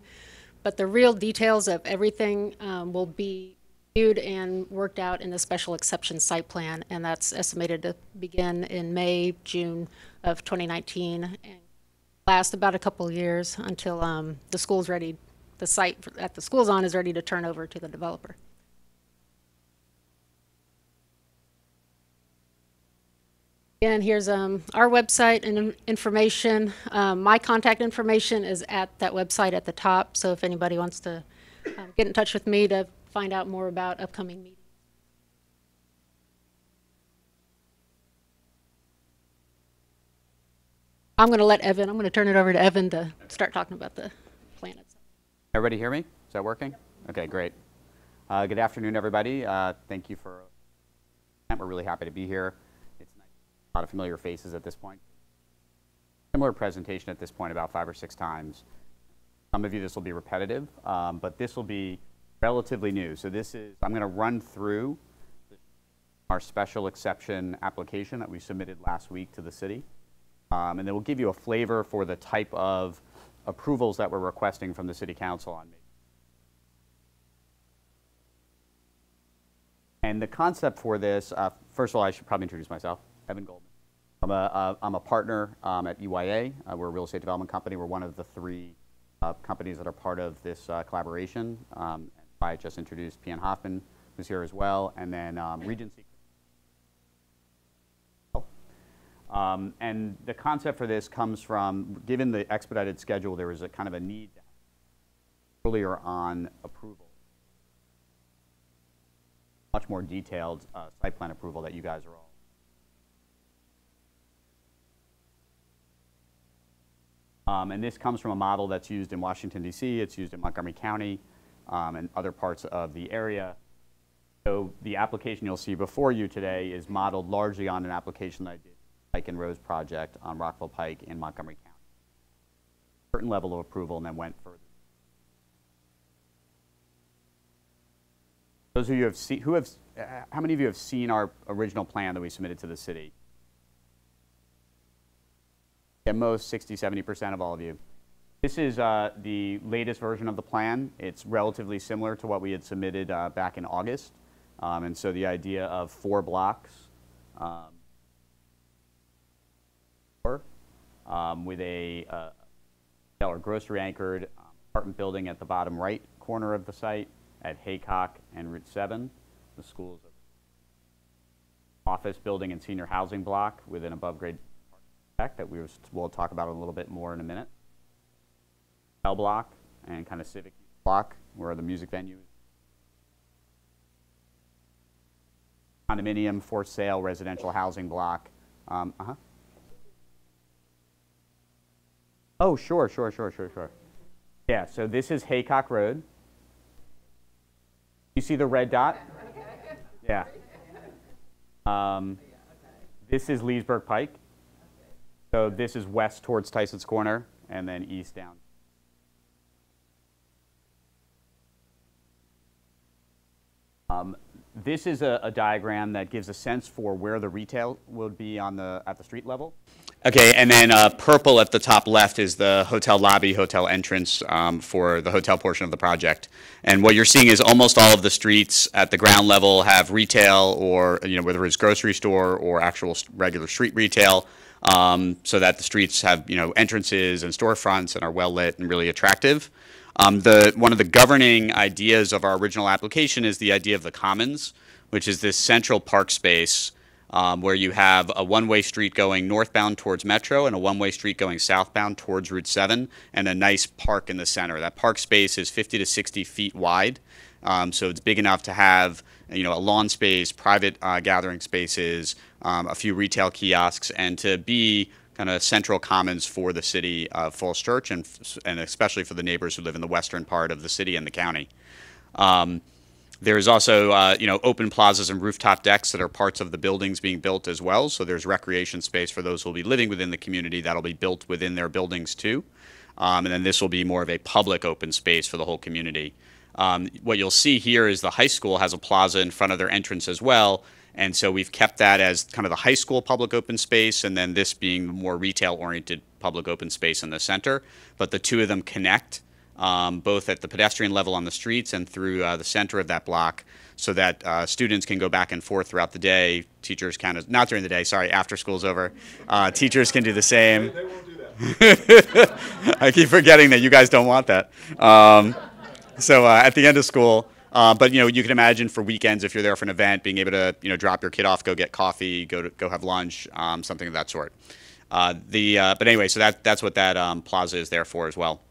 But the real details of everything will be viewed and worked out in the special exception site plan, and that's estimated to begin in May, June of 2019, and last about a couple of years until the school's ready. The site that the school's on is ready to turn over to the developer. And here's our website and information. My contact information is at that website at the top, so if anybody wants to get in touch with me to find out more about upcoming meetings. I'm going to turn it over to Evan to start talking about the plan itself. Everybody hear me? Is that working? Okay, great. Good afternoon, everybody. Thank you for. We're really happy to be here. It's nice. A lot of familiar faces at this point. Similar presentation at this point about 5 or 6 times. Some of you, this will be repetitive, but this will be relatively new. So this is, I'm going to run through our special exception application that we submitted last week to the city. And then we'll give you a flavor for the type of approvals that we're requesting from the City Council on May. And the concept for this, first of all, I should probably introduce myself, Evan Goldman. I'm a partner at EYA. We're a real estate development company. We're one of the 3 companies that are part of this collaboration. I just introduced Pian Hoffman, who's here as well, and then Regency. And the concept for this comes from, given the expedited schedule, there was a kind of a need earlier on approval. Much more detailed site plan approval that you guys are all. And this comes from a model that's used in Washington, D.C., it's used in Montgomery County, and other parts of the area. So the application you'll see before you today is modeled largely on an application that I did. Pike and Rose project on Rockville Pike in Montgomery County. Certain level of approval and then went further. Those of you have seen, how many of you have seen our original plan that we submitted to the city? At most 60, 70% of all of you. This is the latest version of the plan. It's relatively similar to what we had submitted back in August. And so the idea of 4 blocks with a grocery anchored apartment building at the bottom right corner of the site at Haycock and Route 7. The school's office building and senior housing block with an above grade deck that we'll talk about a little bit more in a minute. L block and kind of civic block where the music venue is. Condominium for sale residential housing block. Oh, sure. Yeah, so this is Haycock Road. You see the red dot? Yeah. This is Leesburg Pike. So this is west towards Tyson's Corner and then east down. This is a diagram that gives a sense for where the retail would be on at the street level. Okay, and then purple at the top left is the hotel lobby, hotel entrance for the hotel portion of the project. And what you're seeing is almost all of the streets at the ground level have retail, or whether it's grocery store or actual regular street retail, so that the streets have entrances and storefronts and are well lit and really attractive. One of the governing ideas of our original application is the idea of the commons, which is this central park space where you have a one-way street going northbound towards Metro and a one-way street going southbound towards Route 7, and a nice park in the center. That park space is 50 to 60 feet wide, so it's big enough to have a lawn space, private gathering spaces, a few retail kiosks, and to be kind of central commons for the city of Falls Church, and especially for the neighbors who live in the western part of the city and the county. There's also, open plazas and rooftop decks that are parts of the buildings being built as well. So there's recreation space for those who will be living within the community that'll be built within their buildings too. And then this will be more of a public open space for the whole community. What you'll see here is the high school has a plaza in front of their entrance as well. And so we've kept that as kind of the high school public open space, and then this being the more retail-oriented public open space in the center. But the two of them connect, both at the pedestrian level on the streets and through the center of that block, so that students can go back and forth throughout the day. Teachers can, not during the day, sorry, after school's over. Teachers can do the same. They won't do that. I keep forgetting that you guys don't want that. So at the end of school, but you can imagine for weekends, if you're there for an event, being able to drop your kid off, go get coffee, go have lunch, something of that sort. But anyway, so that's what that plaza is there for as well.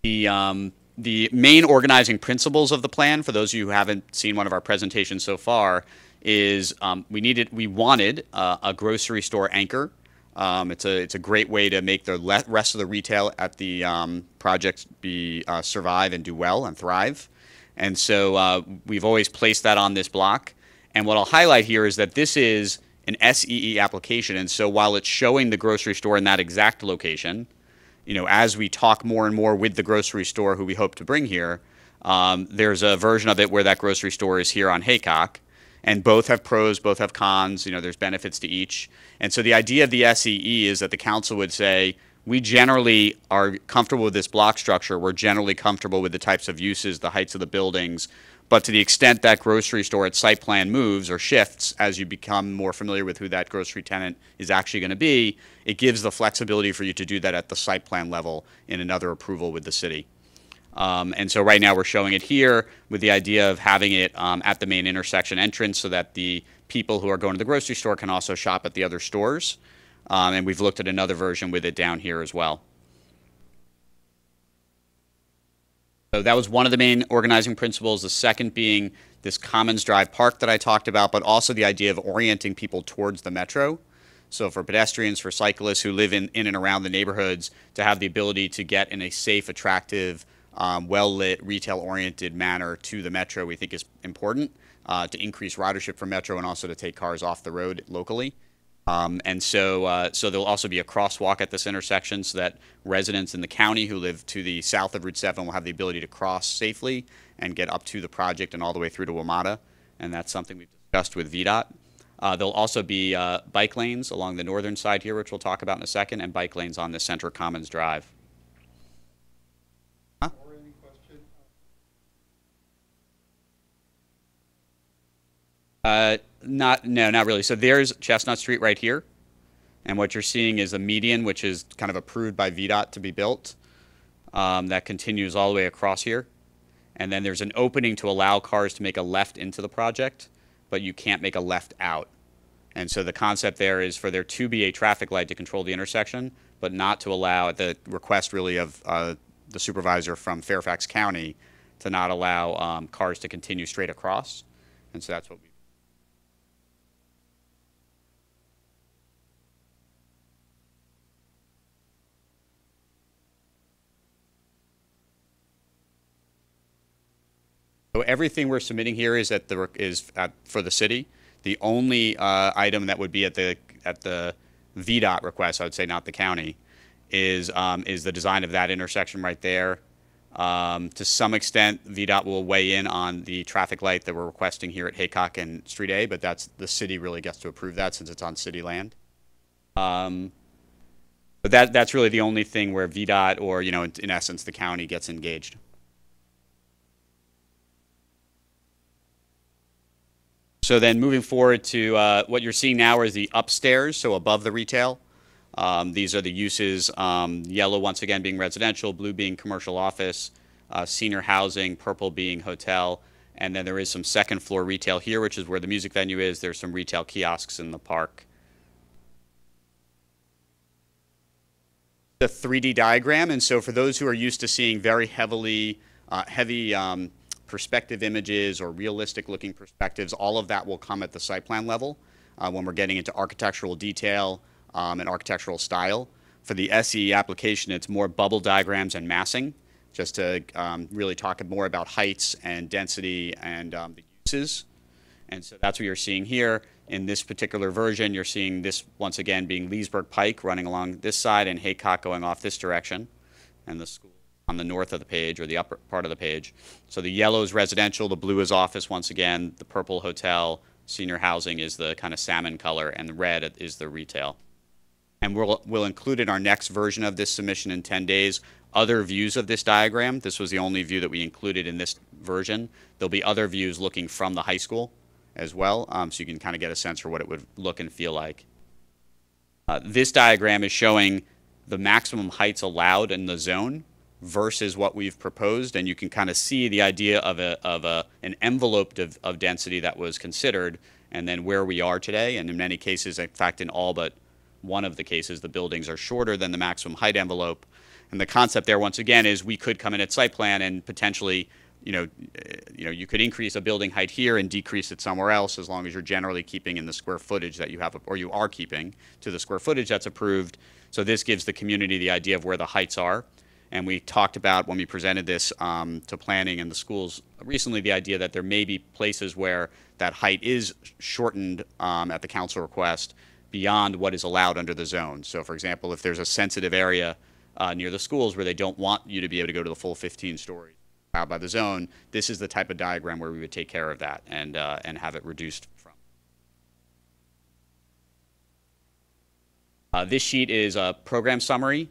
The main organizing principles of the plan, for those of you who haven't seen one of our presentations so far, is we wanted a grocery store anchor. It's a great way to make the rest of the retail at the project survive and do well and thrive. And so we've always placed that on this block. And what I'll highlight here is that this is an SEE application. And so while it's showing the grocery store in that exact location, as we talk more and more with the grocery store who we hope to bring here, there's a version of it where that grocery store is here on Haycock. And both have pros, both have cons, there's benefits to each. And so the idea of the SEE is that the council would say, we generally are comfortable with this block structure. We're generally comfortable with the types of uses, the heights of the buildings. But to the extent that grocery store at site plan moves or shifts as you become more familiar with who that grocery tenant is actually going to be, it gives the flexibility for you to do that at the site plan level in another approval with the city. And so right now we're showing it here with the idea of having it at the main intersection entrance so that the people who are going to the grocery store can also shop at the other stores. And we've looked at another version with it down here as well. So that was one of the main organizing principles. The second being this Commons Drive Park that I talked about, but also the idea of orienting people towards the metro. So for pedestrians, for cyclists who live in and around the neighborhoods, to have the ability to get in a safe, attractive, well-lit, retail-oriented manner to the metro, we think is important to increase ridership for metro and also to take cars off the road locally. And so there'll also be a crosswalk at this intersection so that residents in the county who live to the south of Route 7 will have the ability to cross safely and get up to the project and all the way through to WMATA. And that's something we've discussed with VDOT. There'll also be bike lanes along the northern side here, which we'll talk about in a second, and bike lanes on the Center Commons Drive. Huh? Not really. So there's Chestnut Street right here. And what you're seeing is a median, which is kind of approved by VDOT to be built. That continues all the way across here. And then there's an opening to allow cars to make a left into the project, but you can't make a left out. And so the concept there is for there to be a traffic light to control the intersection, but not to allow, at the request really of the supervisor from Fairfax County, to not allow cars to continue straight across. And so that's what we. So everything we're submitting here is for the city. The only item that would be at the VDOT request, I would say, not the county, is the design of that intersection right there. To some extent, VDOT will weigh in on the traffic light that we're requesting here at Haycock and Street A, but that's the city really gets to approve that since it's on city land. But that's really the only thing where VDOT or in essence the county gets engaged. So then moving forward to what you're seeing now is the upstairs, so above the retail. These are the uses, yellow once again being residential, blue being commercial office, senior housing, purple being hotel, And then there is some second floor retail here, which is where the music venue is. There's some retail kiosks in the park. The 3D diagram, and so for those who are used to seeing very heavy perspective images or realistic looking perspectives, all of that will come at the site plan level when we're getting into architectural detail and architectural style. For the SE application, it's more bubble diagrams and massing, just to really talk more about heights and density and the uses. And so that's what you're seeing here. In this particular version, you're seeing this, once again, being Leesburg Pike running along this side and Haycock going off this direction, and the school on the north of the page, or the upper part of the page. So the yellow is residential, the blue is office once again, the purple hotel, senior housing is the kind of salmon color, and the red is the retail. And we'll include in our next version of this submission in 10 days other views of this diagram. This was the only view that we included in this version. There'll be other views looking from the high school as well, so you can kind of get a sense for what it would look and feel like. This diagram is showing the maximum heights allowed in the zone versus what we've proposed, and you can kind of see the idea of an envelope of density that was considered, and then where we are today. And in many cases, in fact, in all but one of the cases, the buildings are shorter than the maximum height envelope. And the concept there, once again, is we could come in at site plan and potentially, you could increase a building height here and decrease it somewhere else, as long as you're generally keeping in the square footage that you have, or you are keeping to the square footage that's approved. So this gives the community the idea of where the heights are. And we talked about, when we presented this to planning and the schools recently, the idea that there may be places where that height is shortened at the council request beyond what is allowed under the zone. So for example, if there's a sensitive area near the schools where they don't want you to be able to go to the full 15 stories allowed by the zone, this is the type of diagram where we would take care of that and have it reduced from. This sheet is a program summary,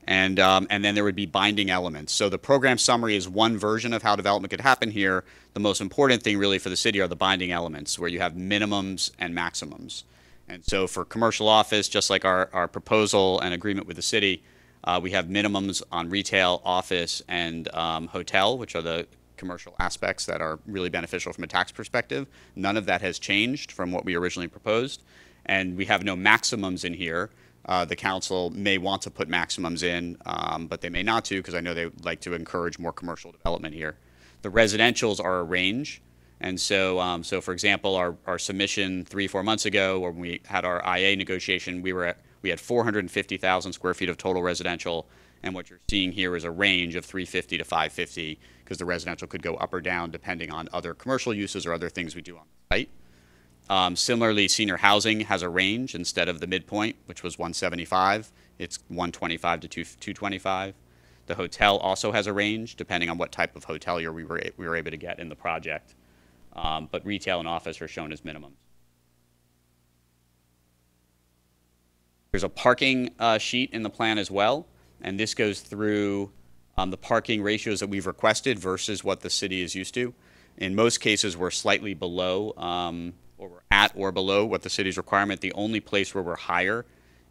and then there would be binding elements. So the program summary is one version of how development could happen here. The most important thing really for the city are the binding elements, where you have minimums and maximums. And so for commercial office, just like our proposal and agreement with the city, we have minimums on retail, office, and hotel, which are the commercial aspects that are really beneficial from a tax perspective. None of that has changed from what we originally proposed. And we have no maximums in here. The council may want to put maximums in, but they may not to, because I know they would like to encourage more commercial development here. The residentials are a range. And so, for example, our submission 3-4 months ago, when we had our IA negotiation, we had 450,000 square feet of total residential, and what you're seeing here is a range of 350 to 550, because the residential could go up or down depending on other commercial uses or other things we do on the site. Similarly, senior housing has a range instead of the midpoint, which was 175. It's 125 to 225. The hotel also has a range depending on what type of hotelier we were able to get in the project. But retail and office are shown as minimums. There's a parking sheet in the plan as well, and this goes through the parking ratios that we've requested versus what the city is used to. In most cases, we're slightly below, or we're at or below what the city's requirement. The only place where we're higher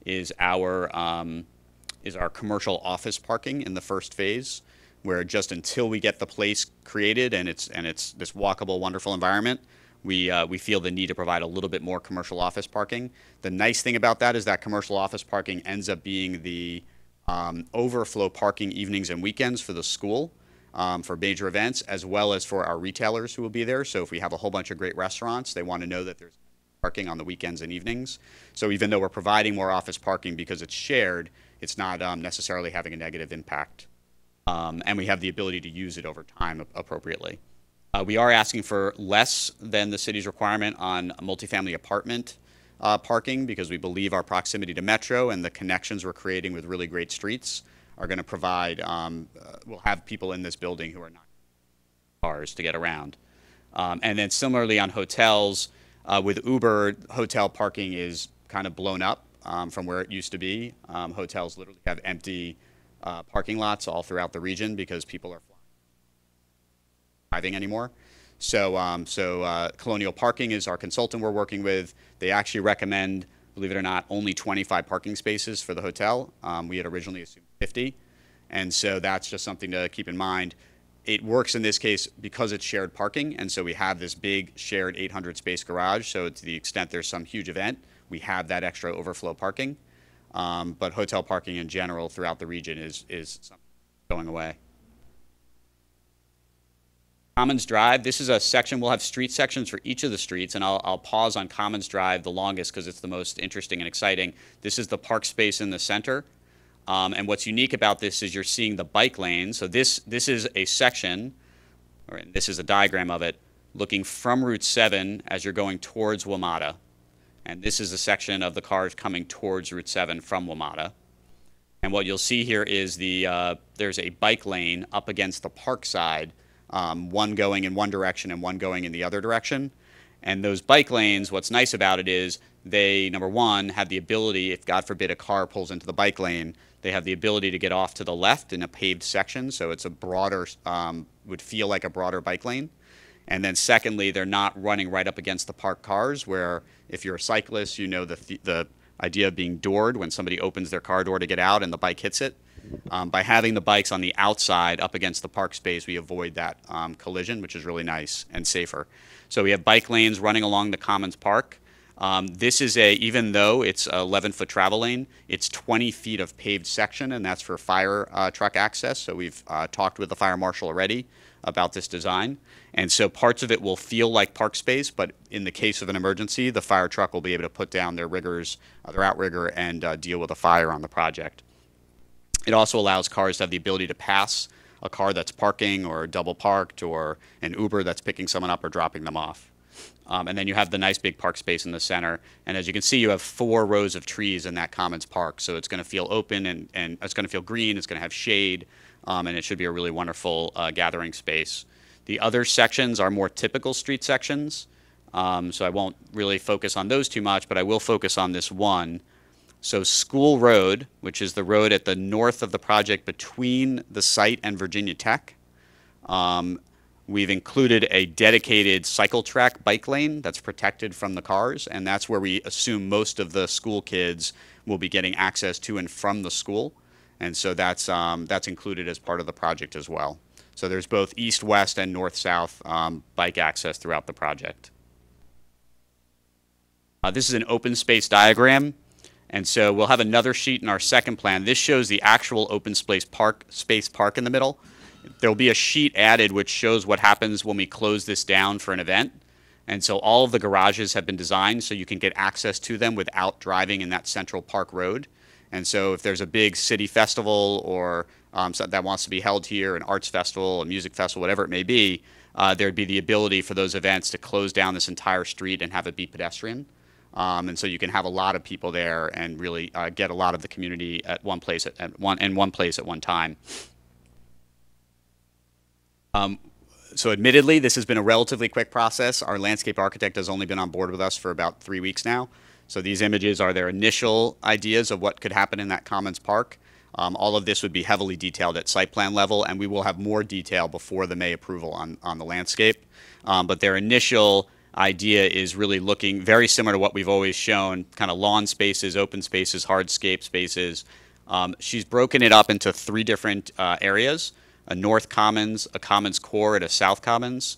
is our commercial office parking in the first phase, where just until we get the place created and it's this walkable, wonderful environment, we feel the need to provide a little bit more commercial office parking. The nice thing about that is that commercial office parking ends up being the overflow parking evenings and weekends for the school, for major events, as well as for our retailers who will be there. So if we have a whole bunch of great restaurants, they want to know that there's parking on the weekends and evenings. So even though we're providing more office parking because it's shared, it's not necessarily having a negative impact. And we have the ability to use it over time appropriately. We are asking for less than the city's requirement on multifamily apartment parking, because we believe our proximity to Metro and the connections we're creating with really great streets are going to provide, we'll have people in this building who are not cars to get around. And then similarly on hotels, with Uber, hotel parking is kind of blown up from where it used to be. Hotels literally have empty parking lots all throughout the region because people are driving anymore. So, Colonial Parking is our consultant we're working with. They actually recommend, believe it or not, only 25 parking spaces for the hotel. We had originally assumed 50. And so that's just something to keep in mind. It works in this case because it's shared parking, and so we have this big shared 800 space garage. So to the extent there's some huge event, we have that extra overflow parking. But hotel parking in general throughout the region is going away. Commons Drive, this is a section, we'll have street sections for each of the streets, and I'll pause on Commons Drive the longest because it's the most interesting and exciting. This is the park space in the center. And what's unique about this is you're seeing the bike lane. So this is a section, or this is a diagram of it, looking from Route 7 as you're going towards WMATA. And this is a section of the cars coming towards Route 7 from WMATA. And what you'll see here is there's a bike lane up against the park side, one going in one direction and one going in the other direction. And those bike lanes, what's nice about it is they, number one, have the ability, if God forbid a car pulls into the bike lane, they have the ability to get off to the left in a paved section, so it's a broader, would feel like a broader bike lane. And then secondly, they're not running right up against the parked cars, where if you're a cyclist, you know the idea of being doored when somebody opens their car door to get out and the bike hits it. By having the bikes on the outside up against the park space, we avoid that collision, which is really nice and safer. So we have bike lanes running along the Commons Park. This is even though it's an 11-foot travel lane, it's 20 feet of paved section, and that's for fire truck access. So we've talked with the fire marshal already about this design. And so parts of it will feel like park space, but in the case of an emergency, the fire truck will be able to put down their riggers, their outrigger, and deal with a fire on the project. It also allows cars to have the ability to pass a car that's parking or double parked, or an Uber that's picking someone up or dropping them off. And then you have the nice big park space in the center. And as you can see, you have 4 rows of trees in that Commons Park. So it's going to feel open and it's going to feel green. It's going to have shade. And it should be a really wonderful gathering space. The other sections are more typical street sections. So I won't really focus on those too much, but I will focus on this one. So School Road, which is the road at the north of the project between the site and Virginia Tech. We've included a dedicated cycle track bike lane that's protected from the cars, and that's where we assume most of the school kids will be getting access to and from the school. And so that's included as part of the project as well. So there's both east-west and north-south bike access throughout the project. This is an open space diagram. And so we'll have another sheet in our second plan. This shows the actual open space park in the middle. There'll be a sheet added which shows what happens when we close this down for an event. And so all of the garages have been designed so you can get access to them without driving in that central park road. And so if there's a big city festival or that wants to be held here, an arts festival, a music festival, whatever it may be, there'd be the ability for those events to close down this entire street and have it be pedestrian. And so you can have a lot of people there and really get a lot of the community at one place at one time. So admittedly, this has been a relatively quick process. Our landscape architect has only been on board with us for about 3 weeks now. So these images are their initial ideas of what could happen in that Commons Park. All of this would be heavily detailed at site plan level, and we will have more detail before the May approval on the landscape. But their initial idea is really looking very similar to what we've always shown, kind of lawn spaces, open spaces, hardscape spaces. She's broken it up into 3 different areas: a North Commons, a Commons Core, and a South Commons,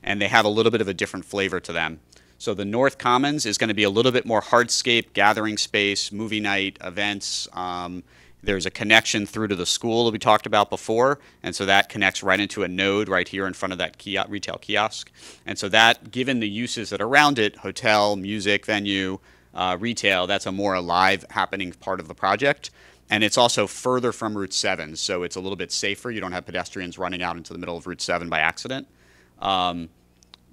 and they have a little bit of a different flavor to them. So the North Commons is going to be a little bit more hardscape, gathering space, movie night, events. There's a connection through to the school that we talked about before, and so that connects right into a node right here in front of that retail kiosk. And so that, given the uses that are around it, hotel, music, venue, retail, that's a more alive happening part of the project. And it's also further from Route 7, so it's a little bit safer. You don't have pedestrians running out into the middle of Route 7 by accident.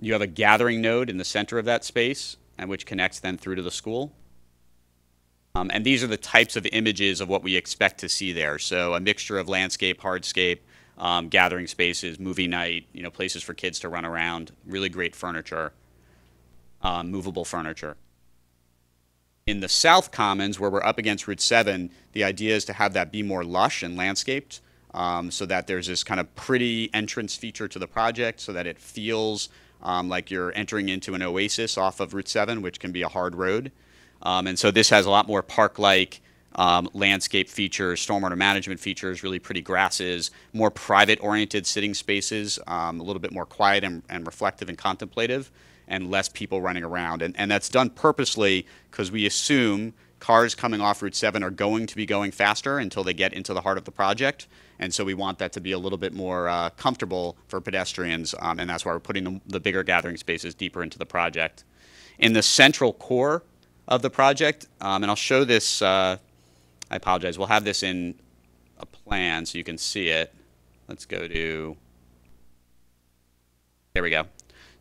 You have a gathering node in the center of that space, and which connects then through to the school. And these are the types of images of what we expect to see there. So a mixture of landscape, hardscape, gathering spaces, movie night, places for kids to run around, really great furniture, movable furniture. In the South Commons, where we're up against Route 7, the idea is to have that be more lush and landscaped, so that there's this kind of pretty entrance feature to the project, so that it feels like you're entering into an oasis off of Route 7, which can be a hard road. And so this has a lot more park-like landscape features, stormwater management features, really pretty grasses, more private-oriented sitting spaces, a little bit more quiet and reflective and contemplative, and less people running around. And that's done purposely because we assume cars coming off Route 7 are going to be going faster until they get into the heart of the project. And so we want that to be a little bit more comfortable for pedestrians, and that's why we're putting the bigger gathering spaces deeper into the project. In the central core of the project, and I'll show this, I apologize, we'll have this in a plan so you can see it. Let's go to, there we go.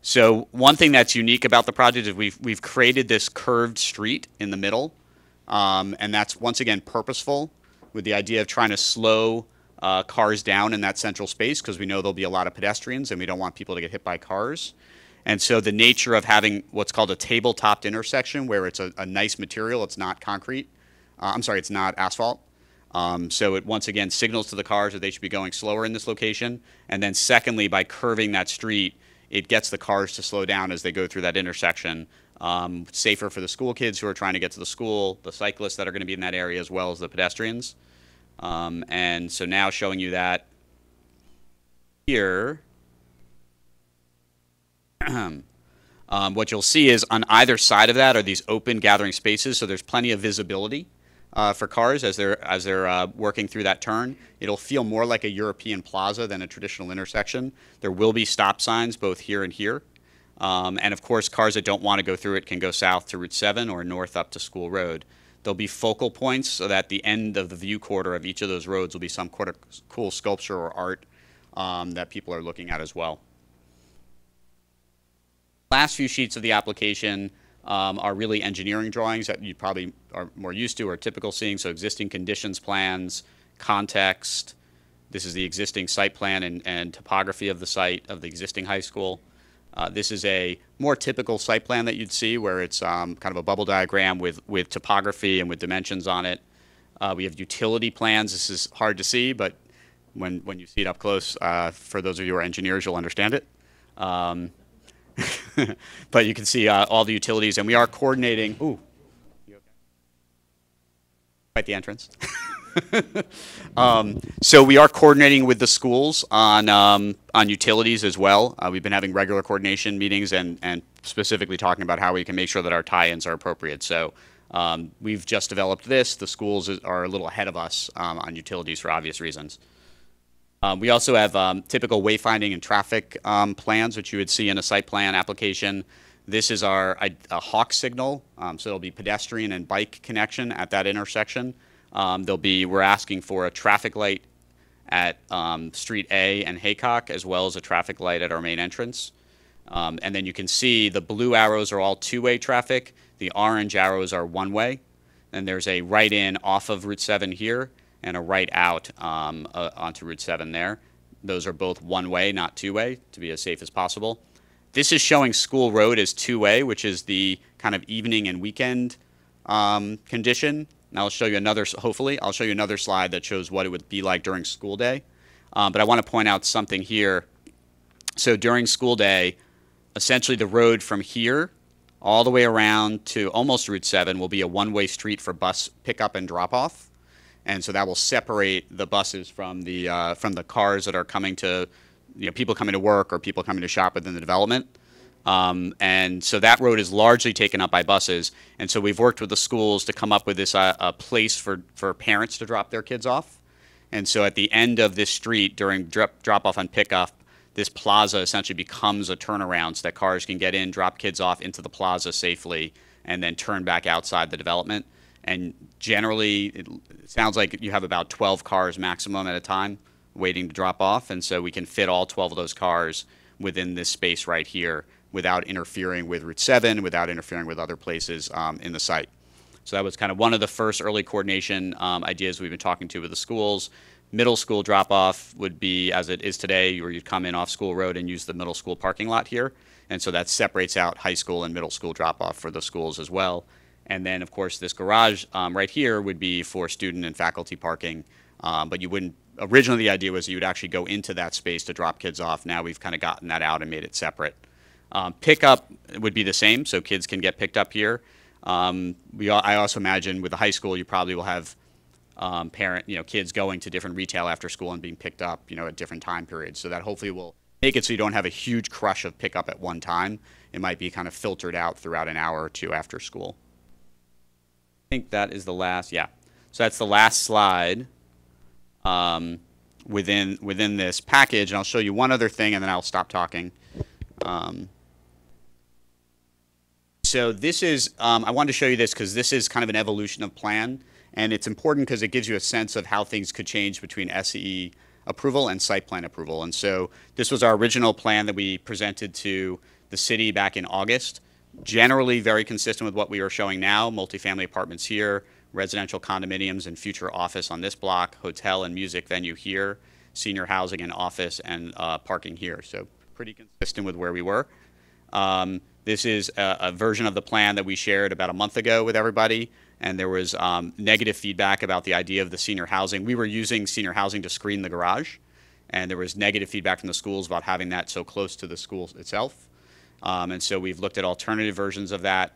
So one thing that's unique about the project is we've created this curved street in the middle, and that's once again purposeful with the idea of trying to slow cars down in that central space because we know there'll be a lot of pedestrians and we don't want people to get hit by cars. And so the nature of having what's called a table-topped intersection where it's a nice material, it's not concrete, it's not asphalt. So it once again signals to the cars that they should be going slower in this location. And then secondly, by curving that street, it gets the cars to slow down as they go through that intersection. Safer for the school kids who are trying to get to the school, the cyclists that are going to be in that area, as well as the pedestrians. And so now showing you that here, what you'll see is on either side of that are these open gathering spaces, so there's plenty of visibility for cars as they're working through that turn. It'll feel more like a European plaza than a traditional intersection. There will be stop signs both here and here. And of course, cars that don't want to go through it can go south to Route 7 or north up to School Road. There'll be focal points so that the end of the view quarter of each of those roads will be some cool sculpture or art that people are looking at as well. Last few sheets of the application are really engineering drawings that you probably are more used to or typical seeing. So existing conditions plans, context. This is the existing site plan and topography of the site of the existing high school. This is a more typical site plan that you'd see where it's kind of a bubble diagram with topography and with dimensions on it. We have utility plans. This is hard to see, but when you see it up close, for those of you who are engineers, you'll understand it. But you can see all the utilities, and we are coordinating. Ooh, you okay? Right, the entrance. So we are coordinating with the schools on utilities as well. We've been having regular coordination meetings and specifically talking about how we can make sure that our tie-ins are appropriate. So we've just developed this. The schools are a little ahead of us on utilities for obvious reasons. We also have typical wayfinding and traffic plans, which you would see in a site plan application. This is our hawk signal, so it'll be pedestrian and bike connection at that intersection. We're asking for a traffic light at Street A and Haycock, as well as a traffic light at our main entrance. And then you can see the blue arrows are all two-way traffic. The orange arrows are one-way. And there's a right in off of Route 7 here and a right out onto Route 7 there. Those are both one-way, not two-way, to be as safe as possible. This is showing School Road as two-way, which is the kind of evening and weekend condition. And I'll show you hopefully, I'll show you another slide that shows what it would be like during school day. But I want to point out something here. So during school day, essentially the road from here all the way around to almost Route 7 will be a one-way street for bus pickup and drop-off. And so that will separate the buses from the cars that are coming to, people coming to work or people coming to shop within the development. And so that road is largely taken up by buses. And so we've worked with the schools to come up with this a place for parents to drop their kids off. And so at the end of this street during drop-off and pickup, this plaza essentially becomes a turnaround so that cars can get in, drop kids off into the plaza safely, and then turn back outside the development. And generally, it sounds like you have about 12 cars maximum at a time waiting to drop off. And so we can fit all 12 of those cars within this space right here without interfering with Route 7, without interfering with other places in the site. So that was kind of one of the first early coordination ideas we've been talking to with the schools. Middle school drop-off would be, as it is today, where you'd come in off School Road and use the middle school parking lot here. And so that separates out high school and middle school drop-off for the schools as well. And then, of course, this garage right here would be for student and faculty parking. But you wouldn't, originally the idea was you would actually go into that space to drop kids off. Now we've kind of gotten that out and made it separate. Pickup would be the same, so kids can get picked up here. I also imagine with the high school, you probably will have kids going to different retail after school and being picked up, at different time periods. So that hopefully will make it so you don't have a huge crush of pickup at one time. It might be kind of filtered out throughout an hour or two after school. I think that is the last, yeah. So that's the last slide within this package. And I'll show you one other thing, and then I'll stop talking. So this is, I wanted to show you this because this is kind of an evolution of plan. And it's important because it gives you a sense of how things could change between SCE approval and site plan approval. And so this was our original plan that we presented to the city back in August. Generally very consistent with what we are showing now, multifamily apartments here, residential condominiums and future office on this block, hotel and music venue here, senior housing and office and parking here. So pretty consistent with where we were. This is a version of the plan that we shared about a month ago with everybody, and there was negative feedback about the idea of the senior housing. We were using senior housing to screen the garage, and there was negative feedback from the schools about having that so close to the school itself. And so we've looked at alternative versions of that.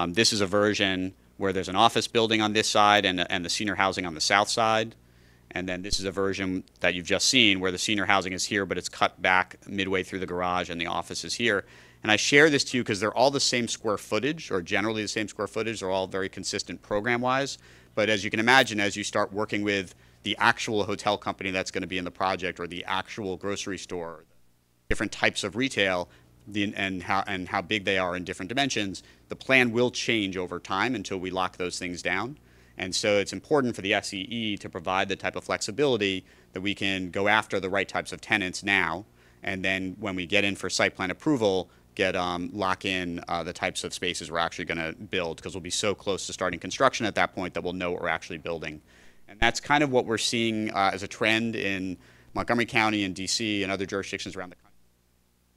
This is a version where there's an office building on this side and the senior housing on the south side. And then this is a version that you've just seen where the senior housing is here, but it's cut back midway through the garage and the office is here. And I share this to you because they're all the same square footage, or generally the same square footage. They're all very consistent program-wise. But as you can imagine, as you start working with the actual hotel company that's going to be in the project, or the actual grocery store, different types of retail, and how big they are in different dimensions, the plan will change over time until we lock those things down. And so it's important for the SEE to provide the type of flexibility that we can go after the right types of tenants now, and then when we get in for site plan approval, lock in the types of spaces we're actually going to build, because we'll be so close to starting construction at that point that we'll know what we're actually building. And that's kind of what we're seeing as a trend in Montgomery County and DC and other jurisdictions around the country.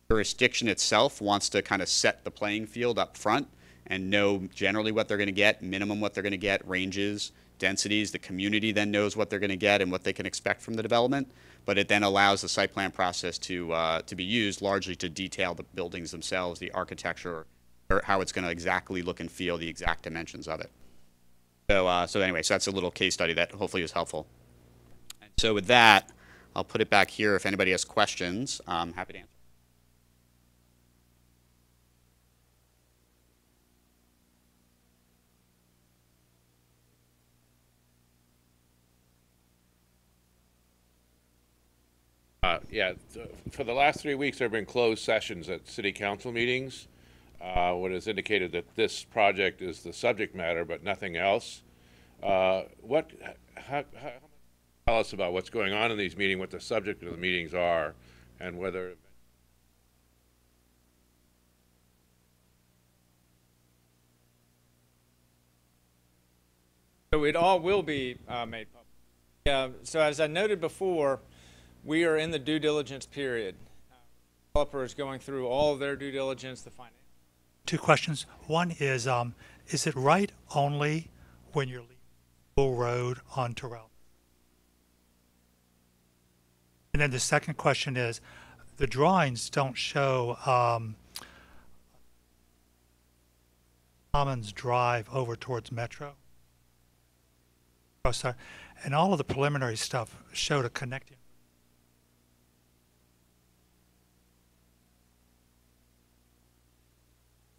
The jurisdiction itself wants to kind of set the playing field up front and know generally what they're going to get, minimum what they're going to get, ranges, densities. The community then knows what they're going to get and what they can expect from the development. But it then allows the site plan process to be used largely to detail the buildings themselves, the architecture, or how it's going to exactly look and feel, the exact dimensions of it. So anyway, so that's a little case study that hopefully was helpful. And so with that, I'll put it back here. If anybody has questions, I'm happy to answer. For the last 3 weeks, there have been closed sessions at city council meetings. What has indicated that this project is the subject matter, but nothing else. Tell us about what's going on in these meetings, what the subject of the meetings are, and whether. So it all will be made public. So as I noted before, we are in the due diligence period. Developer is going through all of their due diligence, the finance. Two questions. One is it right only when you're leaving Bull Road on Terrell? And then the second question is, the drawings don't show Commons Drive over towards Metro. Oh, sorry. And all of the preliminary stuff showed a connecting.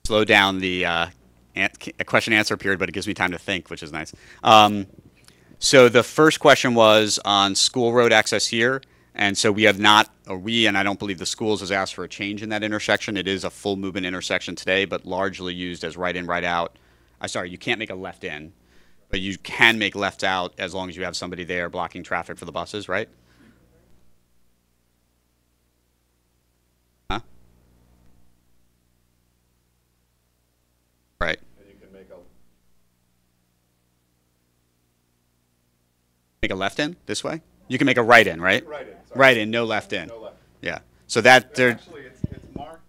Slow down the question answer period, but it gives me time to think, which is nice. So the first question was on school road access here. And so we have not, and I don't believe the schools has asked for a change in that intersection. It is a full movement intersection today, but largely used as right in, right out. Sorry, you can't make a left in, but you can make left out as long as you have somebody there blocking traffic for the buses, right? Huh? Right. And you can make a left in this way? You can make a right in, right? Right in. Sorry. Right in, no left in. No left. Yeah. So that there. Actually, it's marked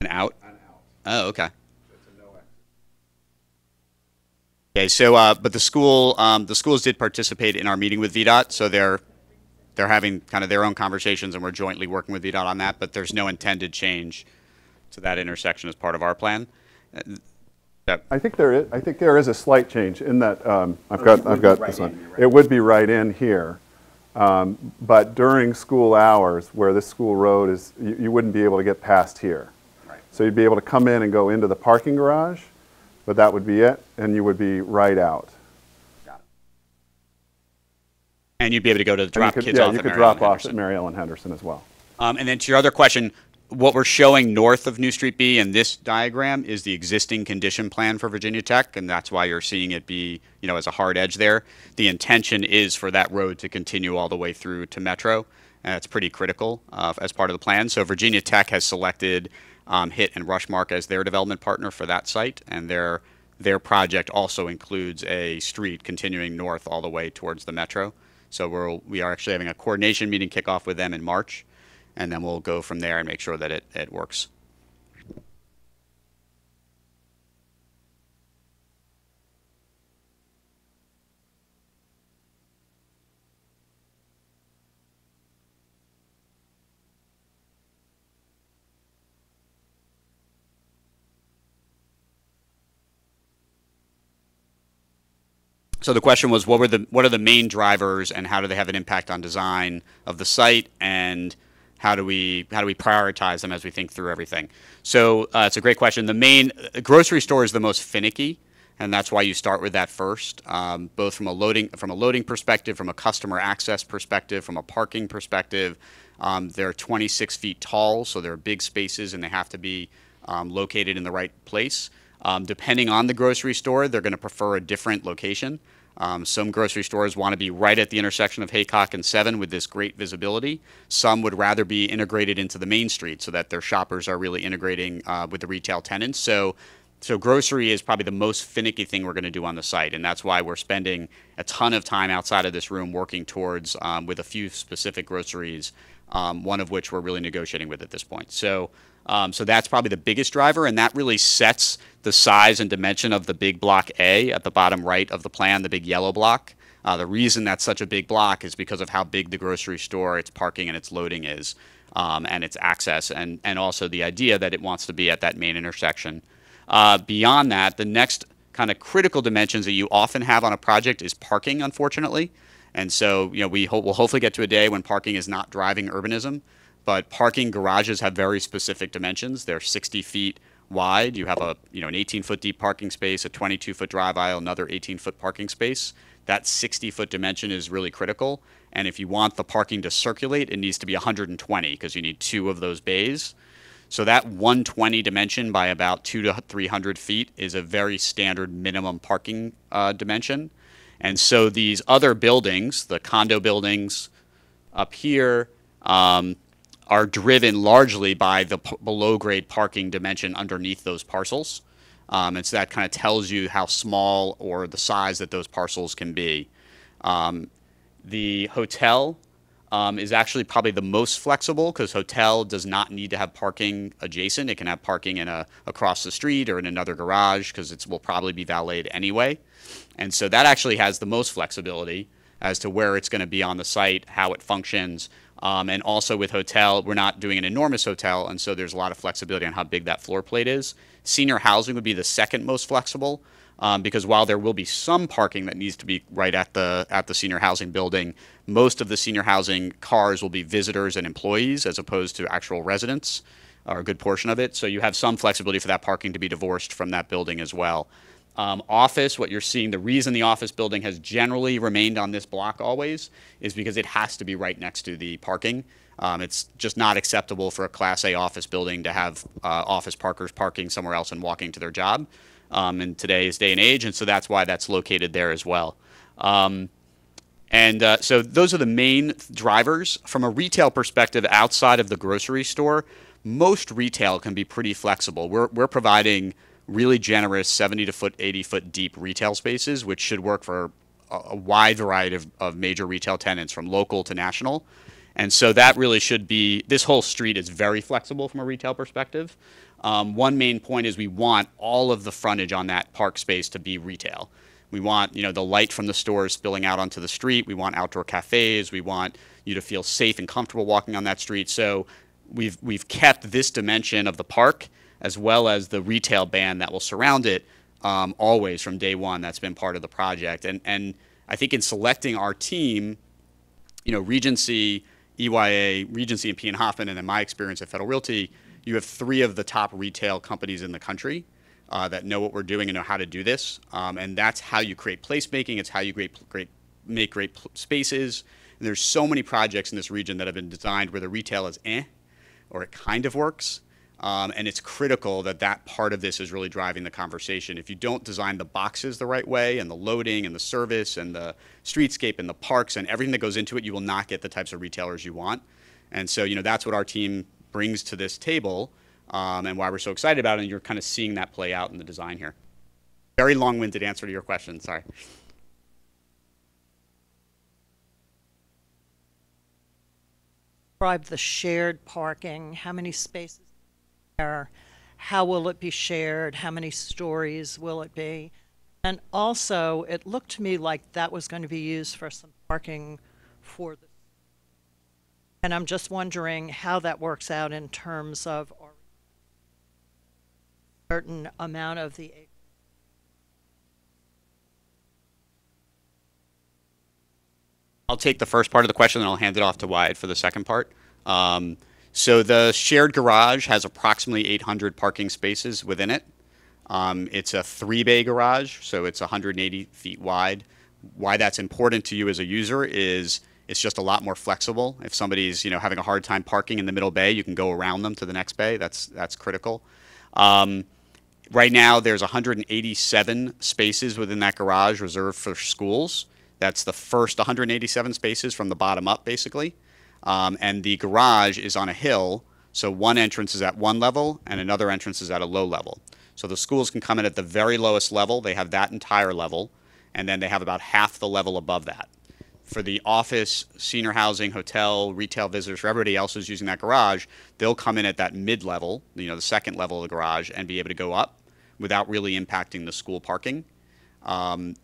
An out. an out. Oh, okay. It's a no exit. Okay. So, but the schools did participate in our meeting with VDOT, so they're having kind of their own conversations, and we're jointly working with VDOT on that. But there's no intended change to that intersection as part of our plan. I think there is a slight change in that I've got this one. It would be right in here, but during school hours, where this school road is, you wouldn't be able to get past here. Right. So you'd be able to come in and go into the parking garage, but that would be it, and you would be right out. Got it. And you'd be able to go to drop kids off. Yeah, you at could Mary drop Ellen off at Henderson. Mary Ellen Henderson as well. And then to your other question, what we're showing north of New Street B in this diagram is the existing condition plan for Virginia Tech, and that's why you're seeing it be, as a hard edge there. The intention is for that road to continue all the way through to Metro, and that's pretty critical as part of the plan. So Virginia Tech has selected HIT and Rushmark as their development partner for that site, and their project also includes a street continuing north all the way towards the Metro. So we are actually having a coordination meeting kickoff with them in March, and then we'll go from there and make sure that it works. So the question was, what are the main drivers, and how do they have an impact on design of the site, and how do we prioritize them as we think through everything? So it's a great question. The main grocery store is the most finicky, and that's why you start with that first, both from a loading perspective, from a customer access perspective, from a parking perspective. They're 26 feet tall, so they're big spaces, and they have to be located in the right place. Depending on the grocery store, they're going to prefer a different location. Some grocery stores want to be right at the intersection of Haycock and 7 with this great visibility. Some would rather be integrated into the main street so that their shoppers are really integrating with the retail tenants. So grocery is probably the most finicky thing we're going to do on the site, and that's why we're spending a ton of time outside of this room working towards with a few specific groceries, one of which we're really negotiating with at this point. So that's probably the biggest driver, and that really sets the size and dimension of the big block A at the bottom right of the plan, the big yellow block. The reason that's such a big block is because of how big the grocery store, its parking, and its loading is, and its access, and also the idea that it wants to be at that main intersection. Beyond that, the next kind of critical dimensions that you often have on a project is parking, unfortunately. And so, we'll hopefully get to a day when parking is not driving urbanism. But parking garages have very specific dimensions. They're 60 feet wide. You have an 18-foot deep parking space, a 22-foot drive aisle, another 18-foot parking space. That 60-foot dimension is really critical. And if you want the parking to circulate, it needs to be 120 because you need 2 of those bays. So that 120 dimension by about 200 to 300 feet is a very standard minimum parking dimension. And so these other buildings, the condo buildings up here, are driven largely by the below-grade parking dimension underneath those parcels. And so that kind of tells you how small or the size that those parcels can be. The hotel is actually probably the most flexible because hotel does not need to have parking adjacent. It can have parking across the street or in another garage because it will probably be valeted anyway. And so that actually has the most flexibility as to where it's going to be on the site, how it functions. And also with hotel, we're not doing an enormous hotel, and so there's a lot of flexibility on how big that floor plate is. Senior housing would be the second most flexible, because while there will be some parking that needs to be right at the senior housing building, most of the senior housing cars will be visitors and employees as opposed to actual residents, or a good portion of it. So you have some flexibility for that parking to be divorced from that building as well. Office, what you're seeing, the reason the office building has generally remained on this block always is because it has to be right next to the parking. It's just not acceptable for a Class A office building to have office parkers parking somewhere else and walking to their job in today's day and age, and so that's why that's located there as well. So those are the main drivers. From a retail perspective, outside of the grocery store, most retail can be pretty flexible. We're providing really generous 70-foot, 80-foot deep retail spaces, which should work for a wide variety of major retail tenants from local to national. And so that really should be, this whole street is very flexible from a retail perspective. One main point is we want all of the frontage on that park space to be retail. We want, the light from the stores spilling out onto the street. We want outdoor cafes. We want you to feel safe and comfortable walking on that street. So we've kept this dimension of the park as well as the retail band that will surround it always from day one. That's been part of the project. And I think in selecting our team, you know, Regency, EYA, Regency, and P. Hoffman, and in my experience at Federal Realty, you have 3 of the top retail companies in the country that know what we're doing and know how to do this. And that's how you create placemaking. It's how you make great spaces. And there's so many projects in this region that have been designed where the retail is or it kind of works. And it's critical that that part of this is really driving the conversation. If you don't design the boxes the right way, and the loading and the service and the streetscape and the parks and everything that goes into it, you will not get the types of retailers you want. And so, you know, that's what our team brings to this table, and why we're so excited about it. And you're kind of seeing that play out in the design here. Very long-winded answer to your question, sorry. Describe the shared parking. How many spaces there? How will it be shared? How many stories will it be? And also, it looked to me like that was going to be used for some parking for the. And I'm just wondering how that works out in terms of a certain amount of the. I'll take the first part of the question, and I'll hand it off to Wyatt for the second part. So the shared garage has approximately 800 parking spaces within it. It's a 3-bay garage, so it's 180 feet wide. Why that's important to you as a user is it's just a lot more flexible. If somebody's, you know, having a hard time parking in the middle bay, you can go around them to the next bay. That's critical. Right now, there's 187 spaces within that garage reserved for schools. That's the first 187 spaces from the bottom up, basically. And the garage is on a hill, so one entrance is at one level and another entrance is at a low level. So the schools can come in at the very lowest level. They have that entire level, and then they have about half the level above that. For the office, senior housing, hotel, retail visitors, for everybody else who's using that garage, they'll come in at that mid-level, you know, the second level of the garage, and be able to go up without really impacting the school parking.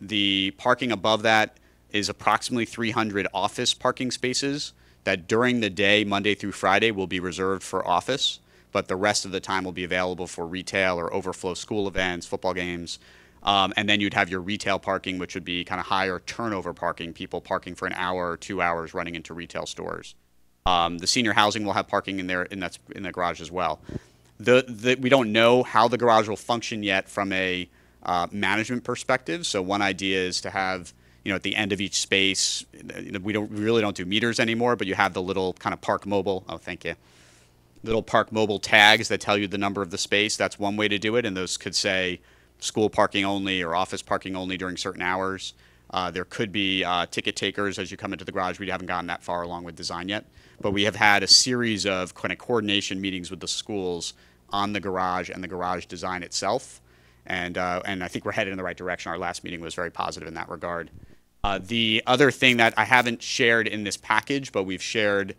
The parking above that is approximately 300 office parking spaces that during the day, Monday through Friday, will be reserved for office, but the rest of the time will be available for retail or overflow school events, football games. And then you'd have your retail parking, which would be kind of higher turnover parking, people parking for an hour or 2 hours running into retail stores. The senior housing will have parking in there, and that's in the garage as well. We don't know how the garage will function yet from a management perspective. So one idea is to have, you know, at the end of each space, we really don't do meters anymore, but you have the little kind of park mobile. Oh, thank you. Little park mobile tags that tell you the number of the space. That's one way to do it, and those could say school parking only or office parking only during certain hours. There could be ticket takers as you come into the garage. We haven't gotten that far along with design yet, but we have had a series of kind of coordination meetings with the schools on the garage and the garage design itself, and I think we're headed in the right direction. Our last meeting was very positive in that regard. The other thing that I haven't shared in this package, but we've shared,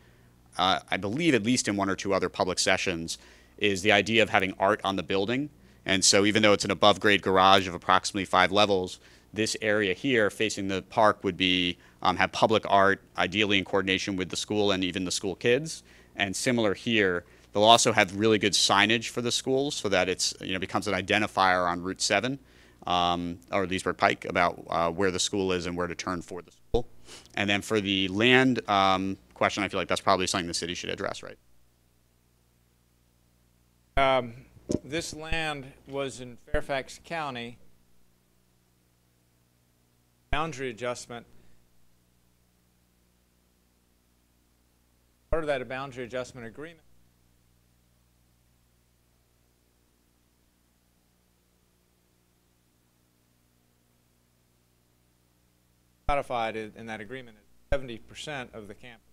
I believe, at least in 1 or 2 other public sessions, is the idea of having art on the building. And so even though it's an above-grade garage of approximately 5 levels, this area here facing the park would be have public art, ideally in coordination with the school and even the school kids. And similar here, they'll also have really good signage for the schools so that it's, you know, becomes an identifier on Route 7 or Leesburg Pike about where the school is and where to turn for the school. And then for the land question, I feel like that's probably something the city should address, right? This land was in Fairfax County. Boundary adjustment. Part of that boundary adjustment agreement codified in that agreement is 70% of the campus.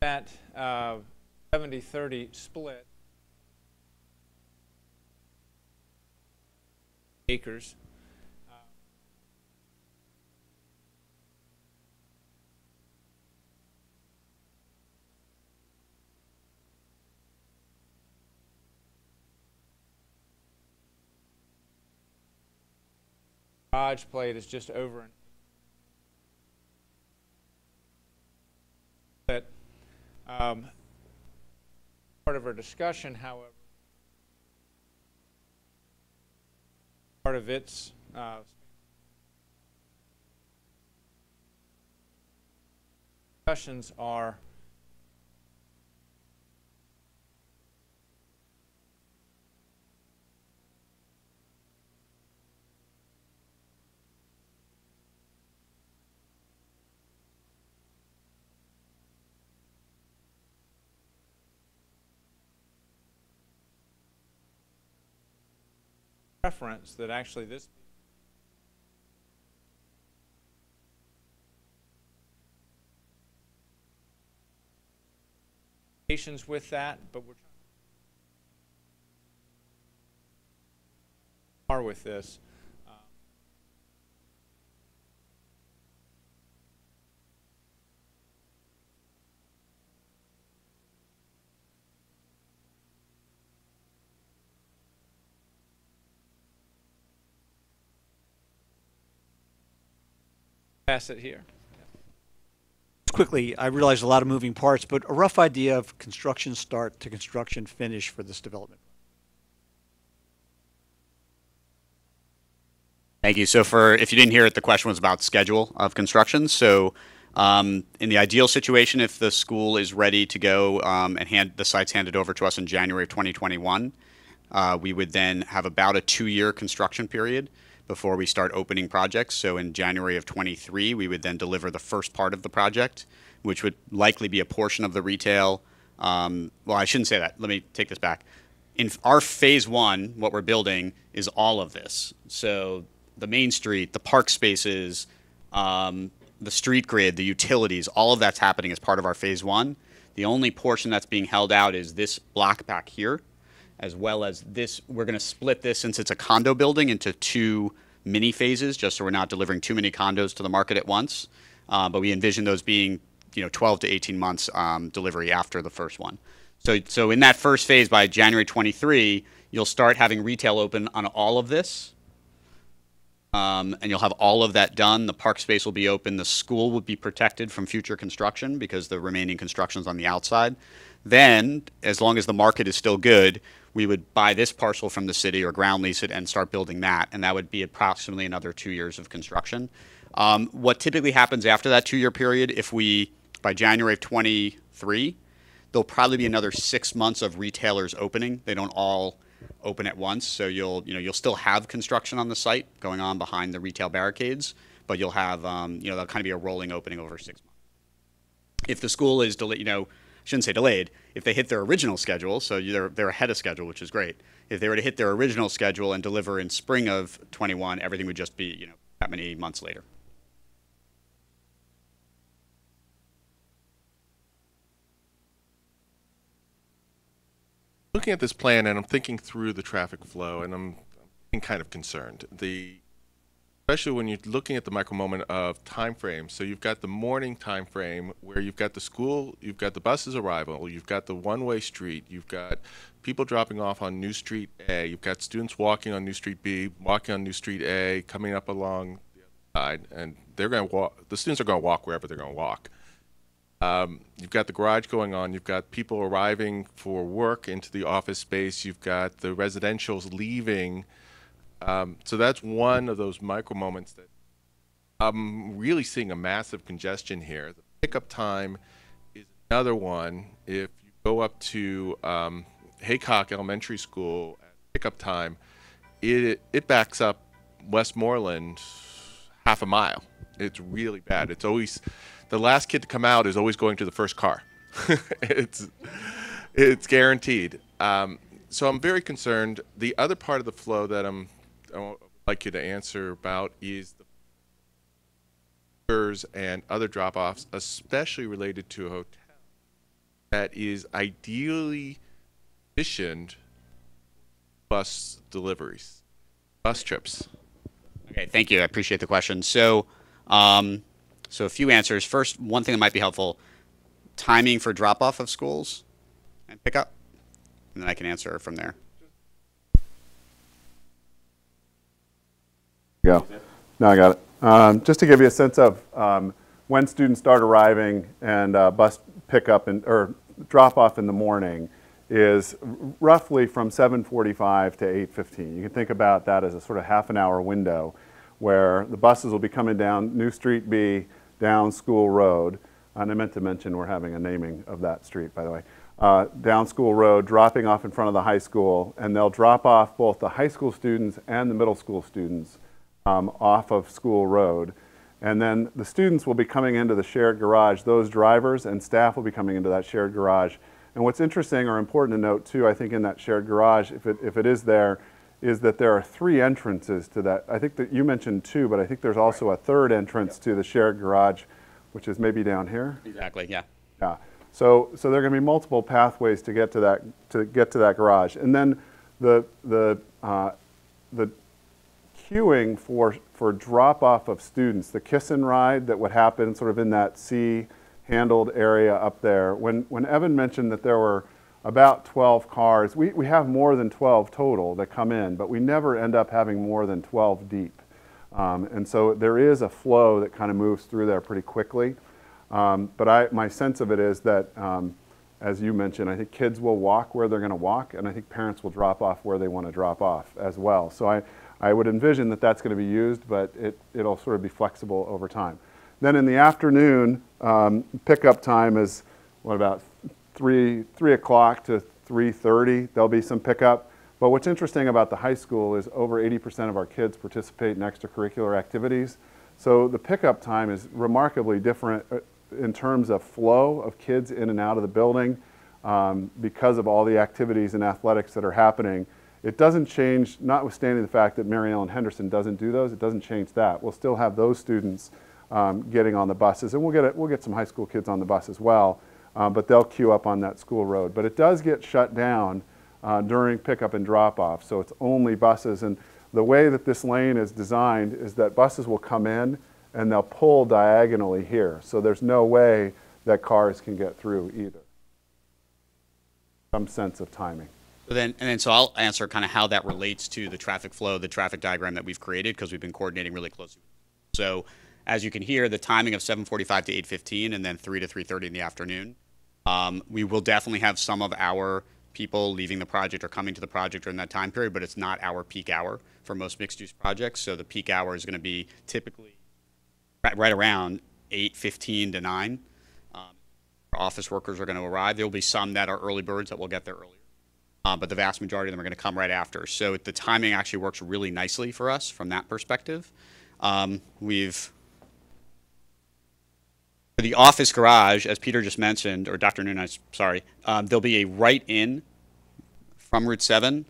That 70-30 split acres. Garage plate is just over an part of our discussion, however, part of its discussions are preference that actually this patience with that, but we're trying with this. Pass it here. Quickly, I realize a lot of moving parts, but a rough idea of construction start to construction finish for this development. Thank you. So if you didn't hear it, the question was about schedule of construction. So in the ideal situation, if the school is ready to go and the site's handed over to us in January of 2021, we would then have about a 2-year construction period before we start opening projects. So in January of 23, we would then deliver the first part of the project, which would likely be a portion of the retail. Well, I shouldn't say that. Let me take this back. In our phase 1, what we're building is all of this. So the main street, the park spaces, the street grid, the utilities, all of that's happening as part of our phase 1. The only portion that's being held out is this block back here, as well as this. We're going to split this, since it's a condo building, into 2 mini phases, just so we're not delivering too many condos to the market at once. But we envision those being 12 to 18 months delivery after the first one. So in that first phase, by January 23, you'll start having retail open on all of this. And you'll have all of that done. The park space will be open. The school will be protected from future construction because the remaining construction's on the outside. Then, as long as the market is still good, we would buy this parcel from the city or ground lease it and start building that. And that would be approximately another 2 years of construction. What typically happens after that 2-year period, by January of 23, there'll probably be another 6 months of retailers opening. They don't all open at once. So you'll still have construction on the site going on behind the retail barricades, but you'll have, there'll kind of be a rolling opening over 6 months. If the school is delayed, shouldn't say delayed, if they hit their original schedule, so they're ahead of schedule, which is great. If they were to hit their original schedule and deliver in spring of 21, everything would just be, that many months later. Looking at this plan, and I'm thinking through the traffic flow, and I'm getting kind of concerned. Especially when you're looking at the micro moment of time frame. So you've got the morning time frame where you've got the school, you've got the buses arrival, you've got the one-way street, you've got people dropping off on New Street A, you've got students walking on New Street B, walking on New Street A, coming up along the other side, and they're going to walk. The students are going to walk wherever they're going to walk. You've got the garage going on. You've got people arriving for work into the office space. You've got the residentials leaving. So that's one of those micro moments that I'm really seeing a massive congestion here. The pickup time is another one. If you go up to Haycock Elementary School at pickup time, it backs up Westmoreland half a mile. It's really bad. It's always the last kid to come out is always going to the first car. It's guaranteed. So I'm very concerned. The other part of the flow that I would like you to answer about is the and other drop-offs, especially related to a hotel that is ideally positioned bus deliveries, bus trips. Okay, thank you. I appreciate the question. So a few answers. First, one thing that might be helpful, timing for drop-off of schools and pickup, and then I can answer from there. Go. No, I got it. Just to give you a sense of when students start arriving and bus pickup or drop-off in the morning is roughly from 7:45 to 8:15. You can think about that as a sort of half an hour window where the buses will be coming down New Street B, down School Road. And I meant to mention we're having a naming of that street, by the way. Down School Road, dropping off in front of the high school, and they'll drop off both the high school students and the middle school students off of School Road. And then the students will be coming into the shared garage. Those drivers and staff will be coming into that shared garage. And what's interesting or important to note too, I think in that shared garage, if it is there, is that there are 3 entrances to that. I think that you mentioned 2, but I think there's also a 3rd entrance to the shared garage, which is maybe down here. Exactly, yeah. Yeah. So there are going to be multiple pathways to get to that garage, and then the queuing for drop off of students, the kiss and ride that would happen sort of in that C-handled area up there. When Evan mentioned that there were about 12 cars, we have more than 12 total that come in, but we never end up having more than 12 deep, and so there is a flow that kind of moves through there pretty quickly. But my sense of it is that, as you mentioned, I think kids will walk where they're going to walk, and I think parents will drop off where they want to drop off as well. So I would envision that that's going to be used, but it'll sort of be flexible over time. Then in the afternoon, pickup time is, what, about 3 o'clock to 3:30. There'll be some pickup. But what's interesting about the high school is over 80% of our kids participate in extracurricular activities. So the pickup time is remarkably different in terms of flow of kids in and out of the building because of all the activities and athletics that are happening. It doesn't change, notwithstanding the fact that Mary Ellen Henderson doesn't do those, it doesn't change that. We'll still have those students getting on the buses, and we'll get some high school kids on the bus as well, but they'll queue up on that school road. But it does get shut down during pickup and drop off, so it's only buses. And the way that this lane is designed is that buses will come in and they'll pull diagonally here. So there's no way that cars can get through either. Some sense of timing. So I'll answer kind of how that relates to the traffic flow, the traffic diagram that we've created, because we've been coordinating really closely. So as you can hear, the timing of 7:45 to 8:15 and then 3 to 3:30 in the afternoon. We will definitely have some of our people leaving the project or coming to the project during that time period, but it's not our peak hour for most mixed-use projects. So the peak hour is going to be typically right around 8:15 to 9. Our office workers are going to arrive. There will be some that are early birds that will get there earlier, but the vast majority of them are going to come right after. So the timing actually works really nicely for us from that perspective. For the office garage, as Peter just mentioned, or Dr. Noonan, sorry, there'll be a right-in from Route 7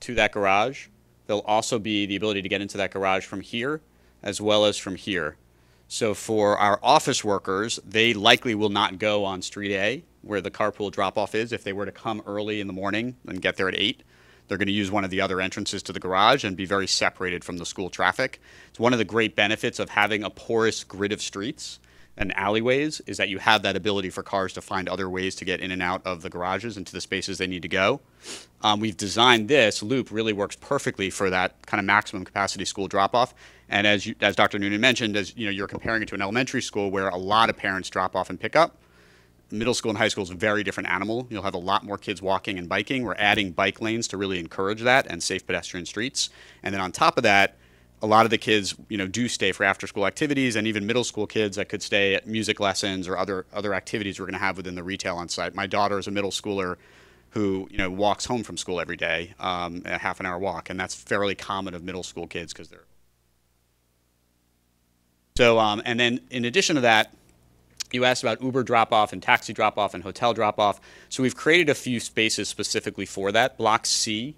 to that garage. There'll also be the ability to get into that garage from here as well as from here. So for our office workers, they likely will not go on Street A, where the carpool drop-off is. If they were to come early in the morning and get there at 8, they're going to use one of the other entrances to the garage and be very separated from the school traffic. It's one of the great benefits of having a porous grid of streets and alleyways is that you have that ability for cars to find other ways to get in and out of the garages and to the spaces they need to go. We've designed this loop really works perfectly for that kind of maximum capacity school drop-off. And as Dr. Noonan mentioned, as you know, you're comparing it to an elementary school where a lot of parents drop off and pick up. Middle school and high school is a very different animal. You'll have a lot more kids walking and biking. We're adding bike lanes to really encourage that and safe pedestrian streets. And then on top of that, a lot of the kids, do stay for after-school activities, and even middle school kids that could stay at music lessons or other activities we're going to have within the retail on site. My daughter is a middle schooler who walks home from school every day, a half an hour walk, and that's fairly common of middle school kids because they're. So, and then in addition to that, you asked about Uber drop-off and taxi drop-off and hotel drop-off. So we've created a few spaces specifically for that. Block C,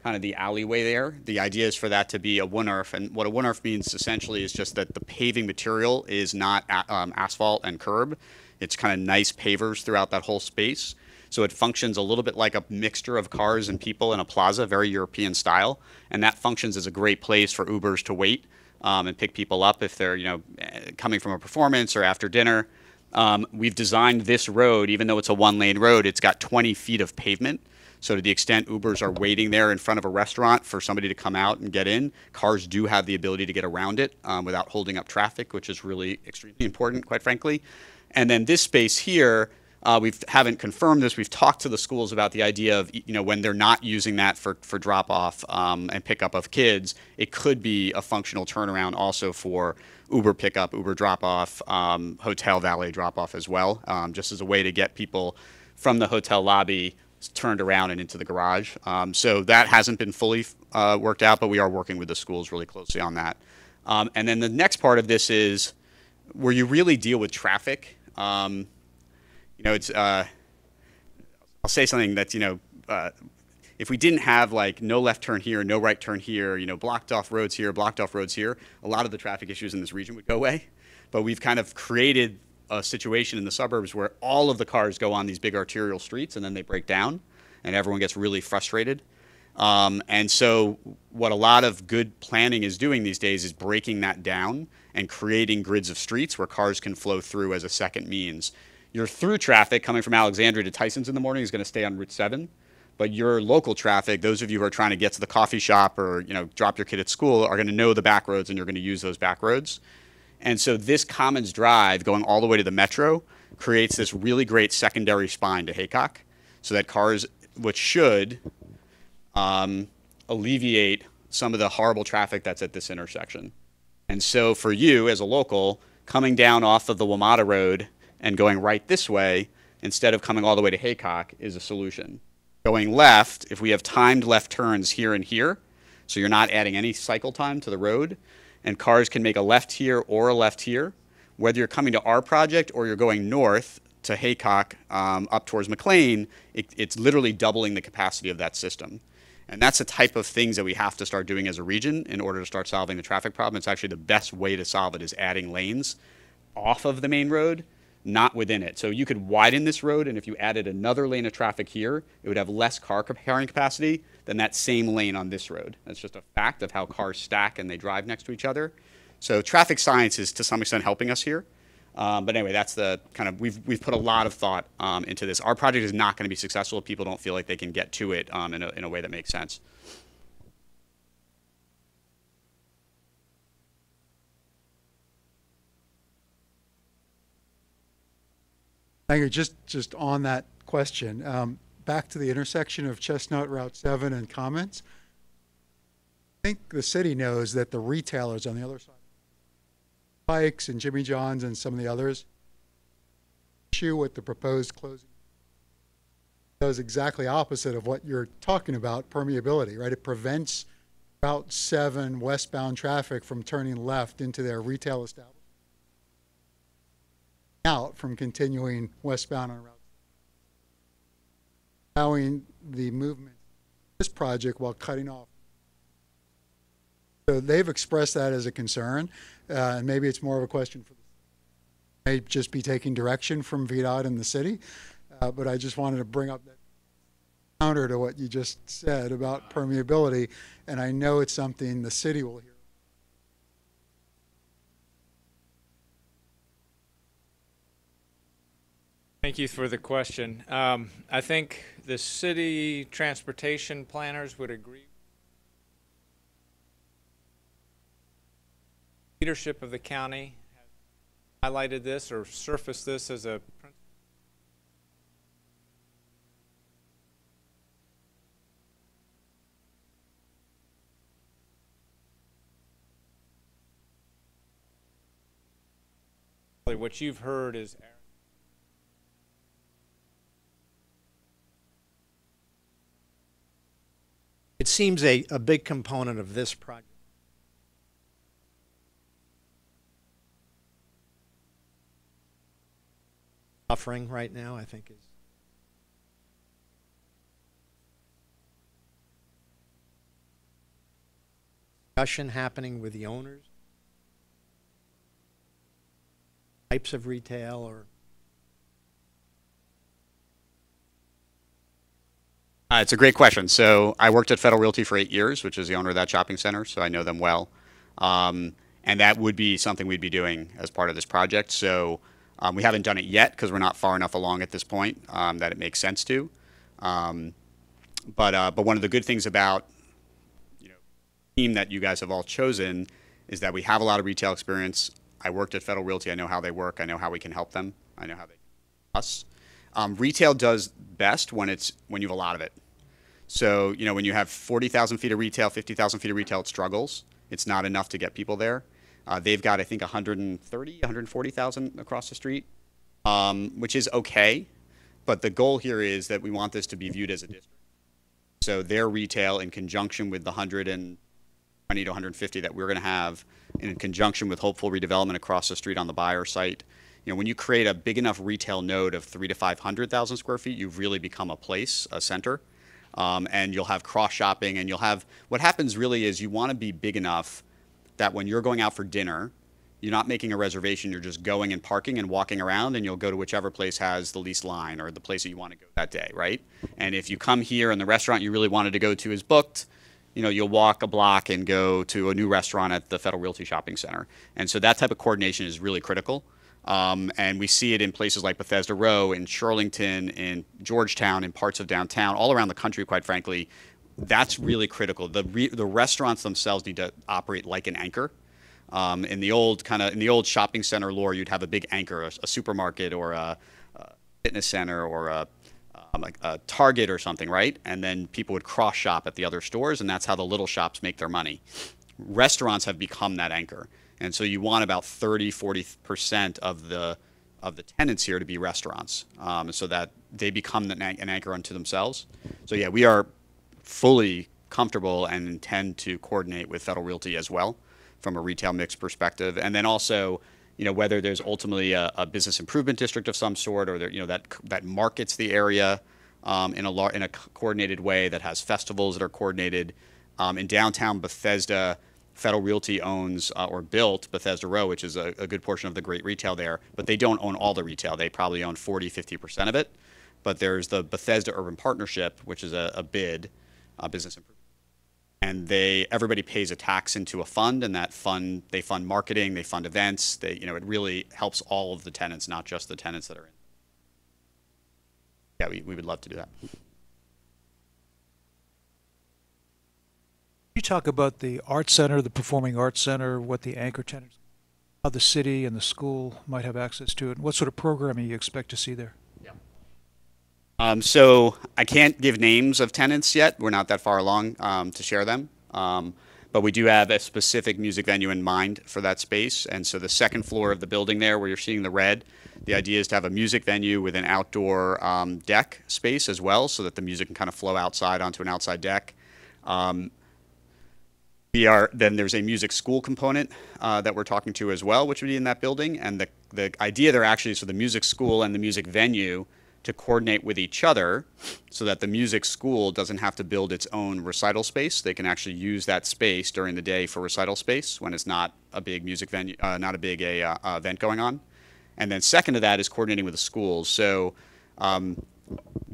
kind of the alleyway there. The idea is for that to be a one-earth, and what a one-earth means essentially is just that the paving material is not asphalt and curb. It's kind of nice pavers throughout that whole space. So it functions a little bit like a mixture of cars and people in a plaza, very European style, and that functions as a great place for Ubers to wait and pick people up if they're coming from a performance or after dinner. We've designed this road, even though it's a one-lane road, it's got 20 feet of pavement. So to the extent Ubers are waiting there in front of a restaurant for somebody to come out and get in, cars do have the ability to get around it without holding up traffic, which is really extremely important, quite frankly. And then this space here, We haven't confirmed this. We've talked to the schools about the idea of, when they're not using that for drop-off and pickup of kids, it could be a functional turnaround also for Uber pickup, Uber drop-off, hotel valet drop-off as well, just as a way to get people from the hotel lobby turned around and into the garage. So that hasn't been fully worked out, but we are working with the schools really closely on that. And then the next part of this is where you really deal with traffic. It's I'll say something that's, if we didn't have like no left turn here, no right turn here, blocked off roads here, blocked off roads here, a lot of the traffic issues in this region would go away. But we've kind of created a situation in the suburbs where all of the cars go on these big arterial streets and then they break down and everyone gets really frustrated. And so what a lot of good planning is doing these days is breaking that down and creating grids of streets where cars can flow through as a second means. Your through traffic coming from Alexandria to Tyson's in the morning is going to stay on Route 7. But your local traffic, those of you who are trying to get to the coffee shop or drop your kid at school, are going to know the back roads and you're going to use those back roads. And so this Commons Drive going all the way to the metro creates this really great secondary spine to Haycock so that cars, which should alleviate some of the horrible traffic that's at this intersection. And so for you as a local, coming down off of the WMATA Road and going right this way instead of coming all the way to Haycock is a solution. Going left, if we have timed left turns here and here, so you're not adding any cycle time to the road, and cars can make a left here or a left here, whether you're coming to our project or you're going north to Haycock up towards McLean, it's literally doubling the capacity of that system. And that's the type of things that we have to start doing as a region in order to start solving the traffic problem. It's actually the best way to solve it is adding lanes off of the main road, not within it. So you could widen this road, and if you added another lane of traffic here, it would have less car carrying capacity than that same lane on this road. That's just a fact of how cars stack and they drive next to each other. So traffic science is to some extent helping us here. But anyway, that's the kind of, we've put a lot of thought into this. Our project is not going to be successful if people don't feel like they can get to it in a way that makes sense. Thank you. Just on that question, back to the intersection of Chestnut, Route 7, and Commons. I think the city knows that the retailers on the other side, Pikes and Jimmy John's and some of the others, issue with the proposed closing does exactly opposite of what you're talking about, permeability, right? It prevents Route 7 westbound traffic from turning left into their retail establishment, out from continuing westbound on Route 7, allowing the movement of this project while cutting off. So they've expressed that as a concern, and maybe it's more of a question for the may just be taking direction from VDOT and the city, but I just wanted to bring up that counter to what you just said about permeability, and I know it's something the city will hear. Thank you for the question. I think the city transportation planners would agree. Leadership of the county has highlighted this or surfaced this as a principle. What you've heard is It seems a big component of this project. Suffering right now, I think, is discussion happening with the owners, types of retail, or it's a great question. So I worked at Federal Realty for 8 years, which is the owner of that shopping center, so I know them well. And that would be something we'd be doing as part of this project. So we haven't done it yet because we're not far enough along at this point that it makes sense to. But one of the good things about the team that you guys have all chosen is that we have a lot of retail experience. I worked at Federal Realty. I know how they work. I know how we can help them. I know how they us. Retail does best when you have a lot of it. So, you know, when you have 40,000 feet of retail, 50,000 feet of retail, it struggles. It's not enough to get people there. They've got, I think, 140,000 across the street, which is okay. But the goal here is that we want this to be viewed as a district. So their retail, in conjunction with the 120 to 150 that we're going to have, in conjunction with hopeful redevelopment across the street on the buyer site, you know, when you create a big enough retail node of 300,000 to 500,000 square feet, you've really become a place, a center. And you'll have cross shopping, and you'll have, what happens really is you want to be big enough that when you're going out for dinner, you're not making a reservation, you're just going and parking and walking around, and you'll go to whichever place has the least line or the place that you want to go that day, right? And if you come here and the restaurant you really wanted to go to is booked, you know, you'll walk a block and go to a new restaurant at the Federal Realty Shopping Center. And so that type of coordination is really critical. And we see it in places like Bethesda Row, in Shirlington, in Georgetown, in parts of downtown, all around the country, quite frankly. That's really critical. The restaurants themselves need to operate like an anchor. In the old shopping center lore, you'd have a big anchor, a supermarket or a fitness center or like a Target or something, right? And then people would cross shop at the other stores, and that's how the little shops make their money. Restaurants have become that anchor. And so you want about 30–40% of the tenants here to be restaurants, so that they become an anchor unto themselves. So yeah, we are fully comfortable and intend to coordinate with Federal Realty as well from a retail mix perspective. And then also, you know, whether there's ultimately a business improvement district of some sort, or there, you know, that markets the area in a coordinated way, that has festivals that are coordinated. In downtown Bethesda, Federal Realty owns or built Bethesda Row, which is a good portion of the great retail there, but they don't own all the retail. They probably own 40–50% of it. But there's the Bethesda Urban Partnership, which is a business improvement. And everybody pays a tax into a fund, and that fund, they fund marketing, they fund events. You know, it really helps all of the tenants, not just the tenants that are in. Yeah, we would love to do that. You talk about the art center, the performing arts center, what the anchor tenants, how the city and the school might have access to it, and what sort of programming you expect to see there. So I can't give names of tenants yet. We're not that far along to share them. But we do have a specific music venue in mind for that space. And so the second floor of the building there, where you're seeing the red, the idea is to have a music venue with an outdoor deck space as well, so that the music can kind of flow outside onto an outside deck. Then there's a music school component that we're talking to as well, which would be in that building. And the idea there actually is for the music school and the music venue to coordinate with each other, so that the music school doesn't have to build its own recital space. They can actually use that space during the day for recital space when it's not a big music venue, not a big event going on. And then second to that is coordinating with the schools. So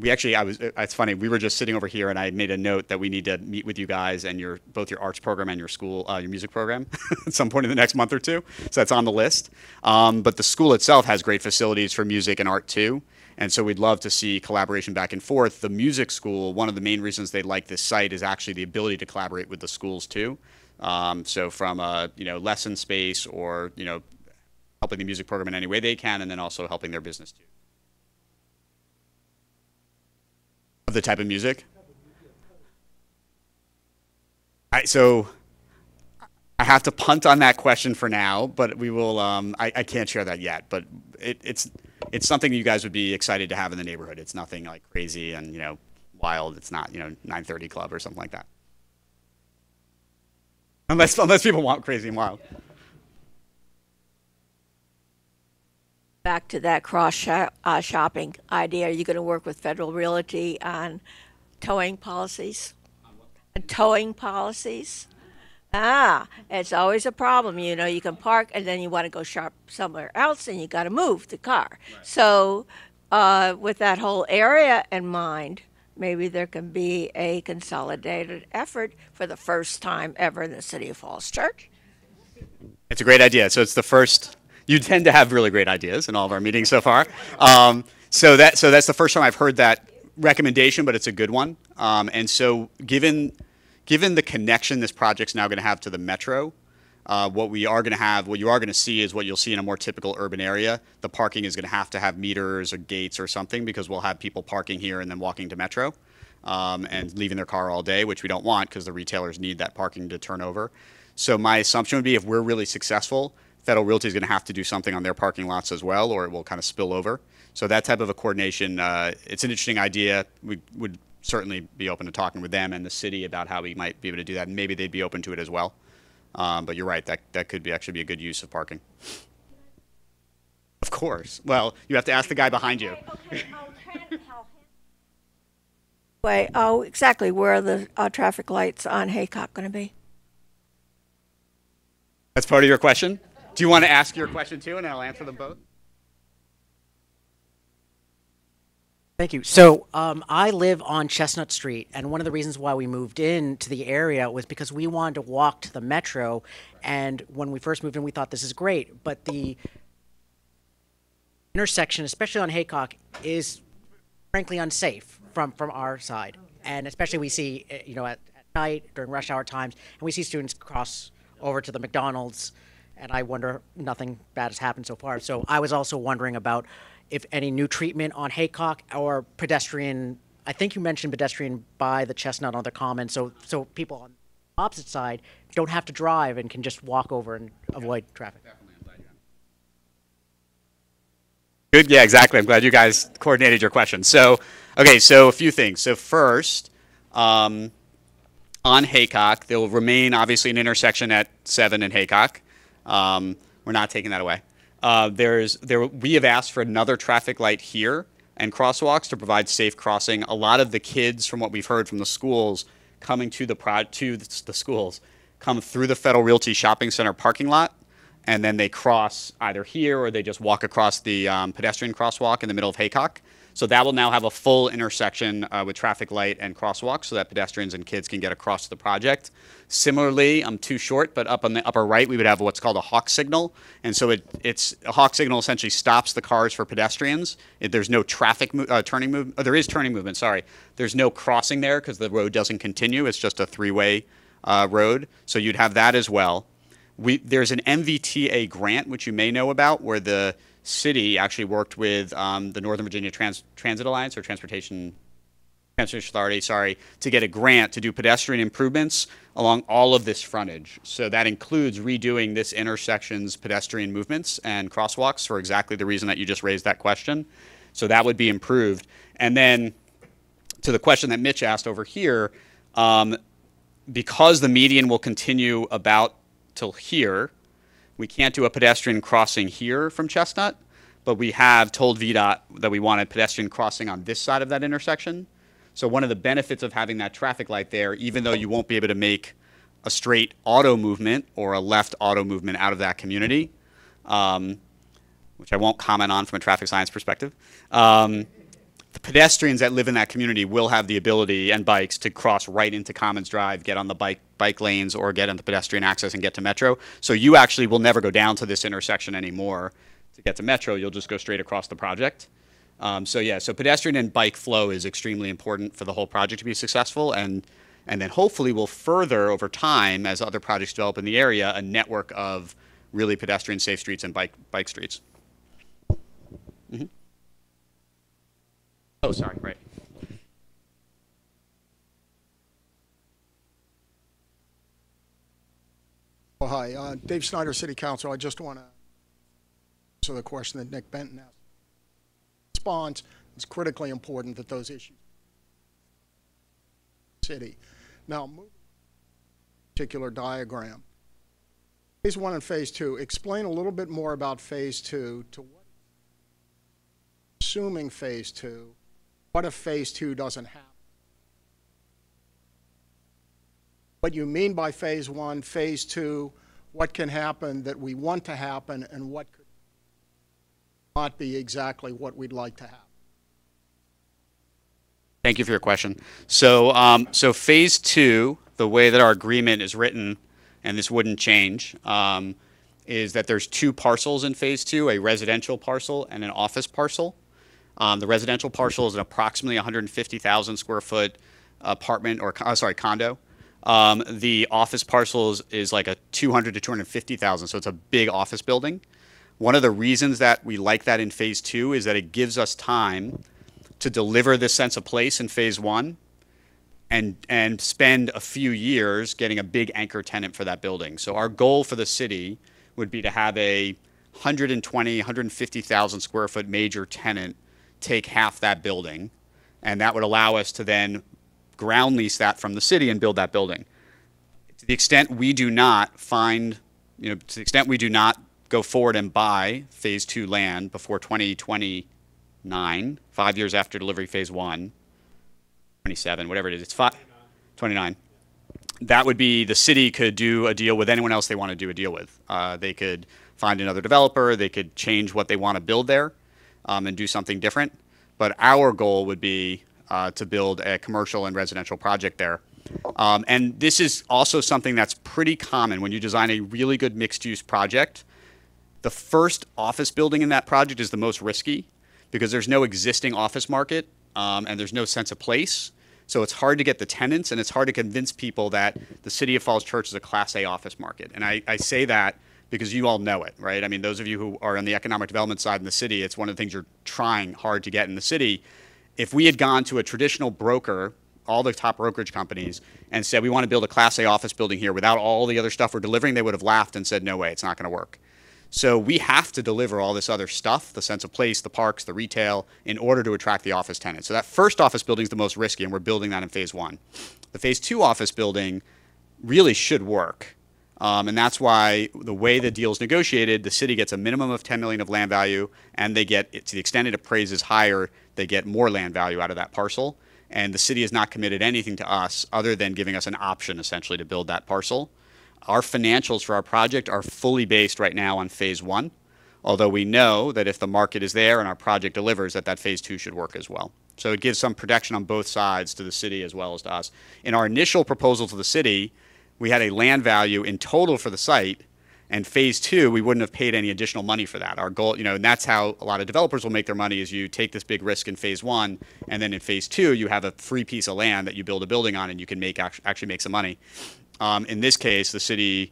it's funny, we were just sitting over here and I made a note that we need to meet with you guys and both your arts program and your school, your music program at some point in the next month or two. So that's on the list. But the school itself has great facilities for music and art too. And so we'd love to see collaboration back and forth. The music school, one of the main reasons they like this site is actually the ability to collaborate with the schools too. So from a lesson space, or helping the music program in any way they can, and then also helping their business too. Of the type of music? So I have to punt on that question for now, but we will. I can't share that yet, but it's something you guys would be excited to have in the neighborhood. It's nothing like crazy and wild. It's not 9:30 Club or something like that. Unless people want crazy and wild. Back to that cross-shopping idea, are you going to work with Federal Realty on towing policies? Towing policies? It's always a problem. You can park and then you want to go shop somewhere else and you got to move the car. Right. So with that whole area in mind, maybe there can be a consolidated effort for the first time ever in the city of Falls Church. It's a great idea. So it's the first. You tend to have really great ideas in all of our meetings so far. So that's the first time I've heard that recommendation, but it's a good one. And so given the connection this project's now going to have to the metro, What you are going to see is what you'll see in a more typical urban area. The parking is going to have meters or gates or something, because we'll have people parking here and then walking to Metro and leaving their car all day, which we don't want because the retailers need that parking to turn over. So my assumption would be, if we're really successful, Federal Realty is going to have to do something on their parking lots as well, or it will kind of spill over. So that type of a coordination, it's an interesting idea. We would certainly be open to talking with them and the city about how we might be able to do that, and maybe they'd be open to it as well. But you're right, that could actually be a good use of parking. Of course. Well, you have to ask the guy behind you. Wait, exactly where are the traffic lights on Haycock going to be? That's part of your question? Do you want to ask your question too, and I'll answer them both? Thank you. So I live on Chestnut Street, and one of the reasons why we moved into the area was because we wanted to walk to the Metro, and when we first moved in, we thought this is great, but the intersection, especially on Haycock, is frankly unsafe from our side, and especially we see, you know, at night during rush hour times, and we see students cross over to the McDonald's, and I wonder, nothing bad has happened so far. So I was also wondering about if any new treatment on Haycock or pedestrian, I think you mentioned pedestrian by the Chestnut on the Common, so people on the opposite side don't have to drive and can just walk over and avoid traffic. Definitely, I'm glad you asked. Good, yeah, exactly. I'm glad you guys coordinated your question. So, okay, so a few things. So first, on Haycock, there will remain obviously an intersection at 7 and Haycock. We're not taking that away. We have asked for another traffic light here and crosswalks to provide safe crossing. A lot of the kids, from what we've heard from the schools, coming to the schools, come through the Federal Realty Shopping Center parking lot, and then they cross either here or they just walk across the pedestrian crosswalk in the middle of Haycock. So that will now have a full intersection with traffic light and crosswalks so that pedestrians and kids can get across to the project. Similarly, I'm too short, but up on the upper right, we would have what's called a hawk signal. And so it's a hawk signal essentially stops the cars for pedestrians. There's no traffic turning movement. There is turning movement, sorry. There's no crossing there because the road doesn't continue. It's just a three-way road. So you'd have that as well. There's an MVTA grant, which you may know about, where the city actually worked with the Northern Virginia Transit Alliance, or Transportation Authority, sorry, to get a grant to do pedestrian improvements along all of this frontage. So that includes redoing this intersection's pedestrian movements and crosswalks for exactly the reason that you just raised that question. So that would be improved. And then to the question that Mitch asked over here, because the median will continue about till here, we can't do a pedestrian crossing here from Chestnut, but we have told VDOT that we want a pedestrian crossing on this side of that intersection. So one of the benefits of having that traffic light there, even though you won't be able to make a straight auto movement or a left auto movement out of that community, which I won't comment on from a traffic science perspective, the pedestrians that live in that community will have the ability, and bikes, to cross right into Commons Drive, get on the bike lanes, or get on the pedestrian access and get to Metro. So you actually will never go down to this intersection anymore to get to Metro. You'll just go straight across the project. So yeah, so pedestrian and bike flow is extremely important for the whole project to be successful, and then hopefully we'll further over time, as other projects develop in the area, a network of really pedestrian safe streets and bike streets. Mm-hmm. Oh, sorry, right. Oh, hi, Dave Snyder, City Council. I just want to answer the question that Nick Benton asked. Response, it's critically important that those issues city. Now, moving to a particular diagram. Phase 1 and Phase 2. Explain a little bit more about Phase 2 to what, assuming Phase 2, what if Phase 2 doesn't happen? What you mean by Phase 1, Phase 2, what can happen that we want to happen, and what could not be exactly what we'd like to happen. Thank you for your question. So, so Phase 2, the way that our agreement is written, and this wouldn't change, is that there's two parcels in Phase 2, a residential parcel and an office parcel. The residential parcel is an approximately 150,000 square foot apartment, or condo. The office parcels is like a 200 to 250,000, so it's a big office building. One of the reasons that we like that in phase 2 is that it gives us time to deliver this sense of place in phase 1 and spend a few years getting a big anchor tenant for that building. So our goal for the city would be to have a 120, 150,000 square foot major tenant take half that building, and that would allow us to then ground lease that from the city and build that building. To the extent we do not find, to the extent we do not go forward and buy phase 2 land before 2029, 5 years after delivery phase 1, 27, whatever it is, it's 29. That would be, the city could do a deal with anyone else they want to do a deal with. They could find another developer, they could change what they want to build there and do something different. But our goal would be to build a commercial and residential project there. And this is also something that's pretty common when you design a really good mixed-use project. The first office building in that project is the most risky because there's no existing office market and there's no sense of place. So it's hard to get the tenants, and it's hard to convince people that the City of Falls Church is a Class A office market. And I say that because you all know it, right? I mean, those of you who are on the economic development side in the city, it's one of the things you're trying hard to get in the city. If we had gone to a traditional broker, all the top brokerage companies, and said, we want to build a Class A office building here without all the other stuff we're delivering, they would have laughed and said, no way, it's not going to work. So we have to deliver all this other stuff, the sense of place, the parks, the retail, in order to attract the office tenants. So that first office building is the most risky, and we're building that in phase 1. The phase 2 office building really should work. And that's why the way the deal is negotiated, the city gets a minimum of $10 million of land value, and they get, to the extent it appraises higher, they get more land value out of that parcel. And the city has not committed anything to us other than giving us an option, essentially, to build that parcel. Our financials for our project are fully based right now on phase 1, although we know that if the market is there and our project delivers, that phase 2 should work as well. So it gives some protection on both sides to the city as well as to us. In our initial proposal to the city, we had a land value in total for the site, and phase 2, we wouldn't have paid any additional money for that. Our goal, and that's how a lot of developers will make their money, is you take this big risk in phase 1, and then in phase 2, you have a free piece of land that you build a building on, and you can actually make some money. In this case, the city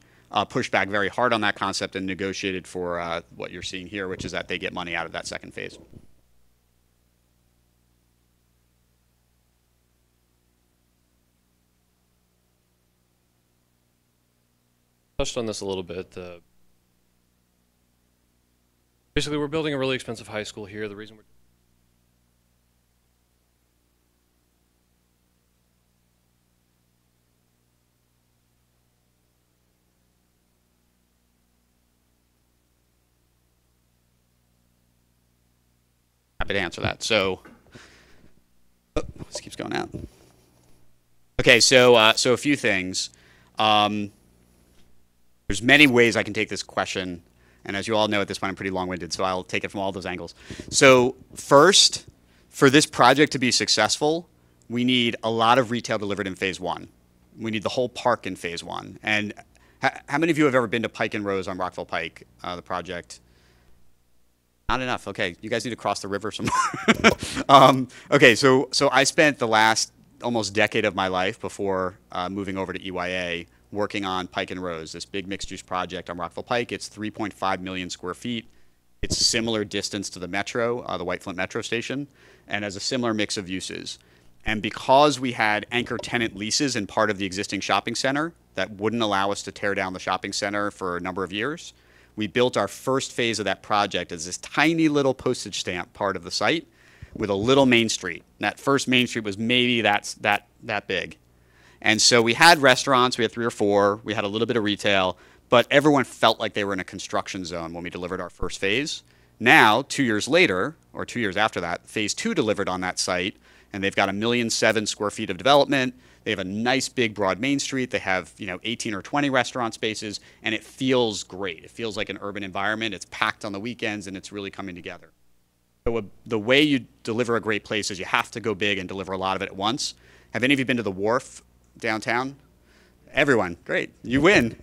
pushed back very hard on that concept and negotiated for what you're seeing here, which is that they get money out of that second phase. Touched on this a little bit. Basically, we're building a really expensive high school here. The reason we're happy to answer that. So, this keeps going out. Okay, so a few things. There's many ways I can take this question, and as you all know at this point, I'm pretty long-winded, so I'll take it from all those angles. So first, for this project to be successful, we need a lot of retail delivered in phase 1. We need the whole park in phase 1. And how many of you have ever been to Pike and Rose on Rockville Pike, the project? Not enough. Okay, you guys need to cross the river somewhere. Okay, so I spent the last almost decade of my life before moving over to EYA working on Pike and Rose, this big mixed-use project on Rockville Pike. It's 3.5 million square feet. It's similar distance to the metro, the White Flint Metro Station, and has a similar mix of uses. And because we had anchor tenant leases in part of the existing shopping center that wouldn't allow us to tear down the shopping center for a number of years, we built our first phase of that project as this tiny little postage stamp part of the site with a little main street. And that first main street was maybe that big. And so we had restaurants, we had 3 or 4, we had a little bit of retail, but everyone felt like they were in a construction zone when we delivered our first phase. Now, 2 years later, or 2 years after that, phase 2 delivered on that site, and they've got 1,000,007 square feet of development. They have a nice big broad main street. They have 18 or 20 restaurant spaces, and it feels great. It feels like an urban environment. It's packed on the weekends, and it's really coming together. So the way you deliver a great place is you have to go big and deliver a lot of it at once. Have any of you been to the Wharf downtown? Everyone, great, you win.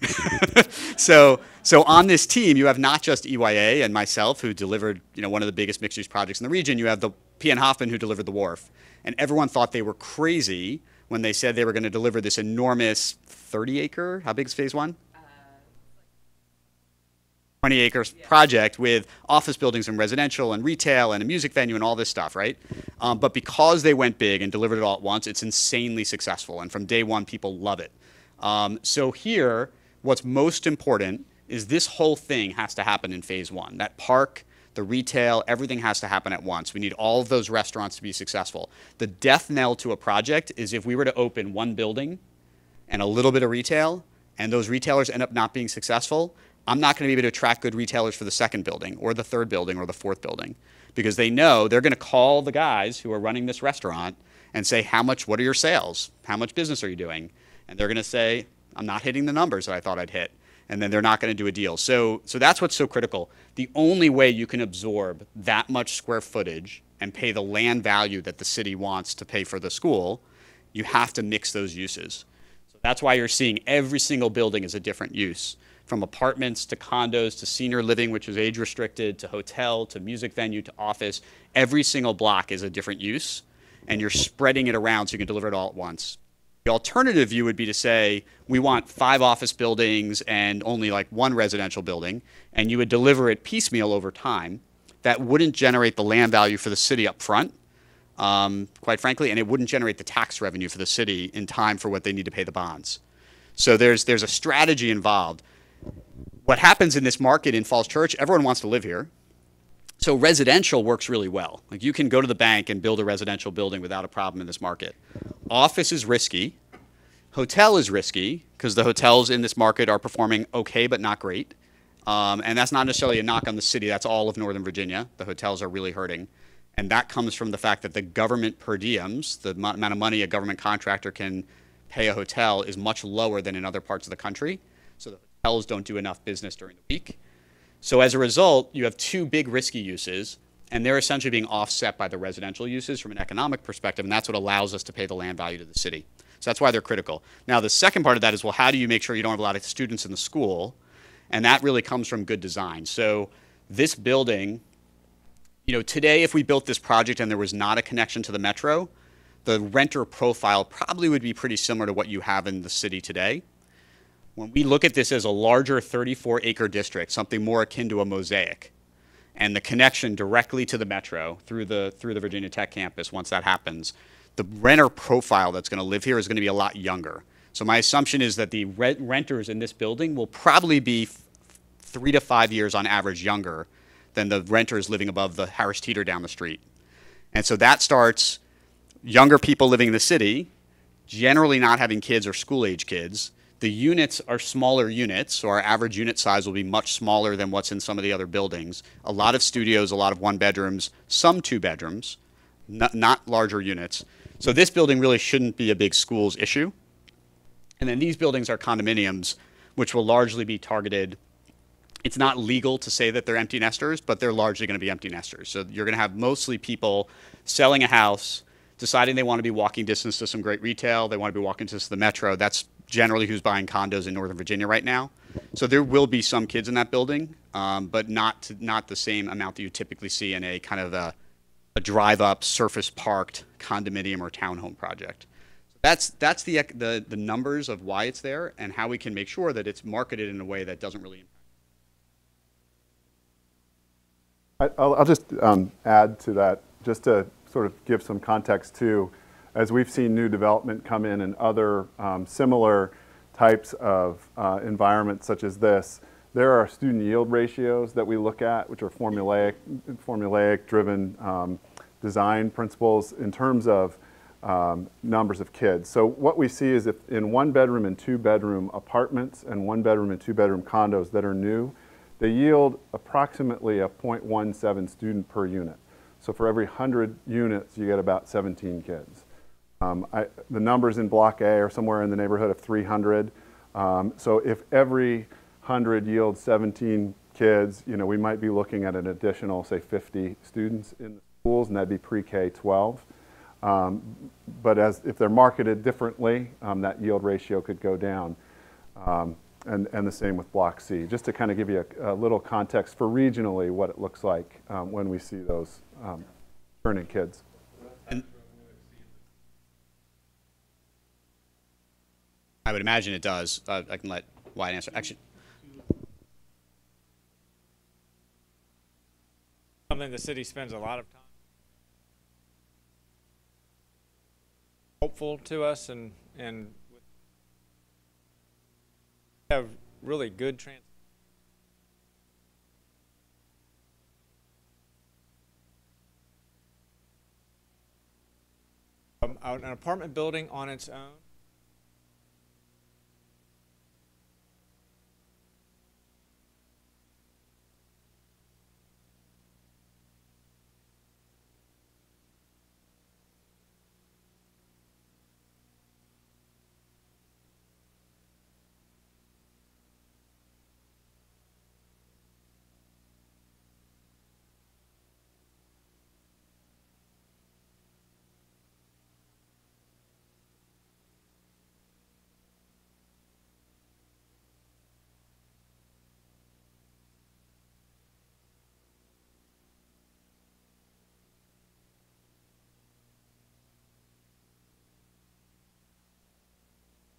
So on this team, you have not just EYA and myself who delivered one of the biggest mixed-use projects in the region. You have the P.N. Hoffman who delivered the Wharf, and everyone thought they were crazy when they said they were going to deliver this enormous 30-acre, how big is phase one? 20 acres project with office buildings and residential and retail and a music venue and all this stuff, right? But because they went big and delivered it all at once, it's insanely successful. And from day one, people love it. So here, what's most important is this whole thing has to happen in phase one. That park, the retail, everything has to happen at once. We need all of those restaurants to be successful. The death knell to a project is if we were to open one building and a little bit of retail, and those retailers end up not being successful, I'm not going to be able to attract good retailers for the second building or the third building or the fourth building, because they know they're going to call the guys who are running this restaurant and say, what are your sales? How much business are you doing? And they're going to say, I'm not hitting the numbers that I thought I'd hit. And then they're not going to do a deal. So that's what's so critical. The only way you can absorb that much square footage and pay the land value that the city wants to pay for the school, you have to mix those uses. So that's why you're seeing every single building is a different use. From apartments to condos to senior living, which is age restricted, to hotel, to music venue, to office. Every single block is a different use, and you're spreading it around so you can deliver it all at once. The alternative view would be to say, we want 5 office buildings and only like 1 residential building, and you would deliver it piecemeal over time. That wouldn't generate the land value for the city up front, quite frankly, and it wouldn't generate the tax revenue for the city in time for what they need to pay the bonds. So there's a strategy involved. What happens in this market in Falls Church, everyone wants to live here. So residential works really well. Like, you can go to the bank and build a residential building without a problem in this market. Office is risky. Hotel is risky because the hotels in this market are performing okay but not great. And that's not necessarily a knock on the city. That's all of Northern Virginia. The hotels are really hurting. And that comes from the fact that the government per diems, the amount of money a government contractor can pay a hotel, is much lower than in other parts of the country. So the hotels don't do enough business during the week. So as a result, you have 2 big risky uses, and they're essentially being offset by the residential uses from an economic perspective, and that's what allows us to pay the land value to the city. So that's why they're critical. Now, the second part of that is, well, how do you make sure you don't have a lot of students in the school? And that really comes from good design. So this building, today, if we built this project and there was not a connection to the metro, the renter profile probably would be pretty similar to what you have in the city today. When we look at this as a larger 34-acre district, something more akin to a mosaic, and the connection directly to the metro through the Virginia Tech campus, once that happens, the renter profile that's going to live here is going to be a lot younger. So my assumption is that the renters in this building will probably be 3 to 5 years on average younger than the renters living above the Harris Teeter down the street. And so that starts younger people living in the city, generally not having kids or school-age kids. The units are smaller units, so our average unit size will be much smaller than what's in some of the other buildings. A lot of studios, a lot of 1-bedrooms, some 2-bedrooms, not larger units. So this building really shouldn't be a big schools issue. And then these buildings are condominiums, which will largely be targeted. It's not legal to say that they're empty nesters, but they're largely going to be empty nesters. So you're going to have mostly people selling a house, deciding they want to be walking distance to some great retail, they want to be walking distance to the metro. That's generally who's buying condos in Northern Virginia right now. So there will be some kids in that building, but not the same amount that you typically see in a kind of a drive-up, surface-parked condominium or townhome project. So that's the numbers of why it's there and how we can make sure that it's marketed in a way that doesn't really impact. I'll just add to that, just to sort of give some context too. As we've seen new development come in other similar types of environments such as this, there are student yield ratios that we look at, which are formulaic driven design principles in terms of numbers of kids. So what we see is if in 1-bedroom and 2-bedroom apartments and 1-bedroom and 2-bedroom condos that are new, they yield approximately a 0.17 student per unit. So for every 100 units, you get about 17 kids. The numbers in Block A are somewhere in the neighborhood of 300. So if every 100 yields 17 kids, we might be looking at an additional, say, 50 students in the schools, and that'd be pre-K-12. But if they're marketed differently, that yield ratio could go down. And the same with Block C, just to kind of give you a little context for regionally what it looks like when we see those turning kids. I would imagine it does. I can let Wyatt answer. Actually, something the city spends a lot of time. Hopeful to us, and have really good an apartment building on its own.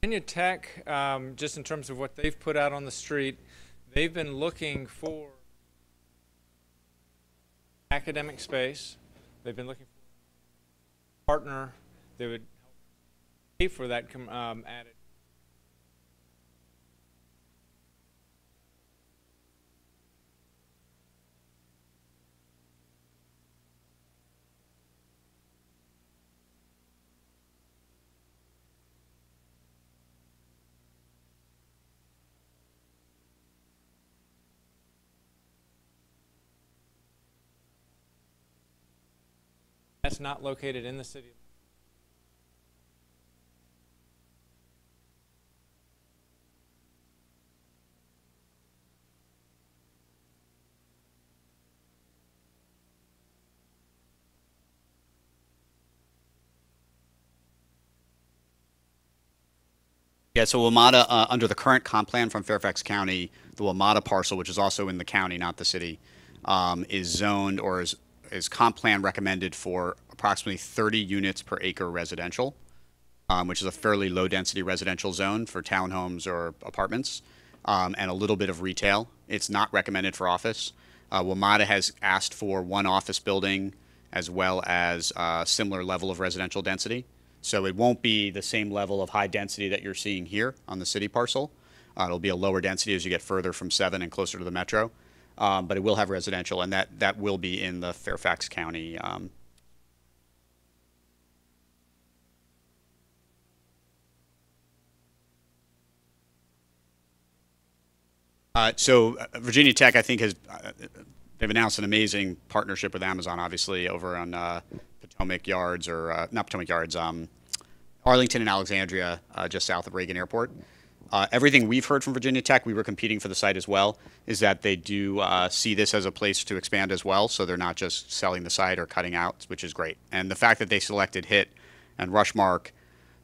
Virginia Tech, just in terms of what they've put out on the street, they've been looking for academic space. They've been looking for a partner that would pay for that added. That's not located in the city. yeah, so WMATA, under the current comp plan from Fairfax County, the WMATA parcel, which is also in the county, not the city, is zoned or is comp plan recommended for approximately 30 units per acre residential, which is a fairly low density residential zone for townhomes or apartments, and a little bit of retail. It's not recommended for office. WMATA has asked for one office building as well as a similar level of residential density. So it won't be the same level of high density that you're seeing here on the city parcel. It'll be a lower density as you get further from 7 and closer to the metro. But it will have residential, and that will be in the Fairfax County. So Virginia Tech, I think, they've announced an amazing partnership with Amazon, obviously, over on Potomac Yards, or not Potomac Yards, Arlington and Alexandria, just south of Reagan Airport. Everything we've heard from Virginia Tech, we were competing for the site as well, is that they do see this as a place to expand as well, so they're not just selling the site or cutting out, which is great. And the fact that they selected HIT and Rushmark,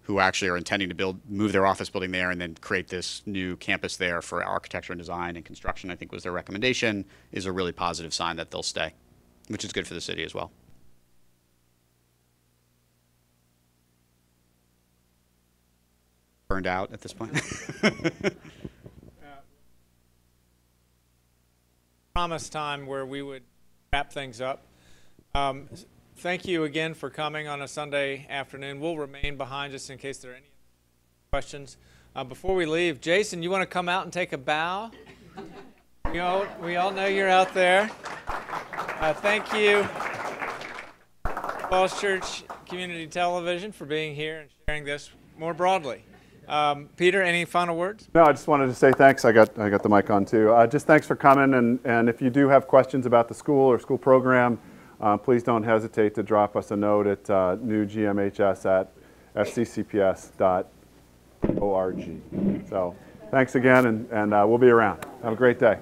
who actually are intending to move their office building there and then create this new campus there for architecture and design and construction, I think was their recommendation, is a really positive sign that they'll stay, which is good for the city as well. Burned out at this point. Promised time where we would wrap things up. Thank you again for coming on a Sunday afternoon. We'll remain behind just in case there are any questions. Before we leave, Jason, you want to come out and take a bow? We all know you're out there. Thank you, Falls Church Community Television, for being here and sharing this more broadly. Peter, any final words? No, I just wanted to say thanks. I got the mic on too. Just thanks for coming, and if you do have questions about the school or school program, please don't hesitate to drop us a note at newgmhs@fccps.org. So thanks again, and we'll be around. Have a great day.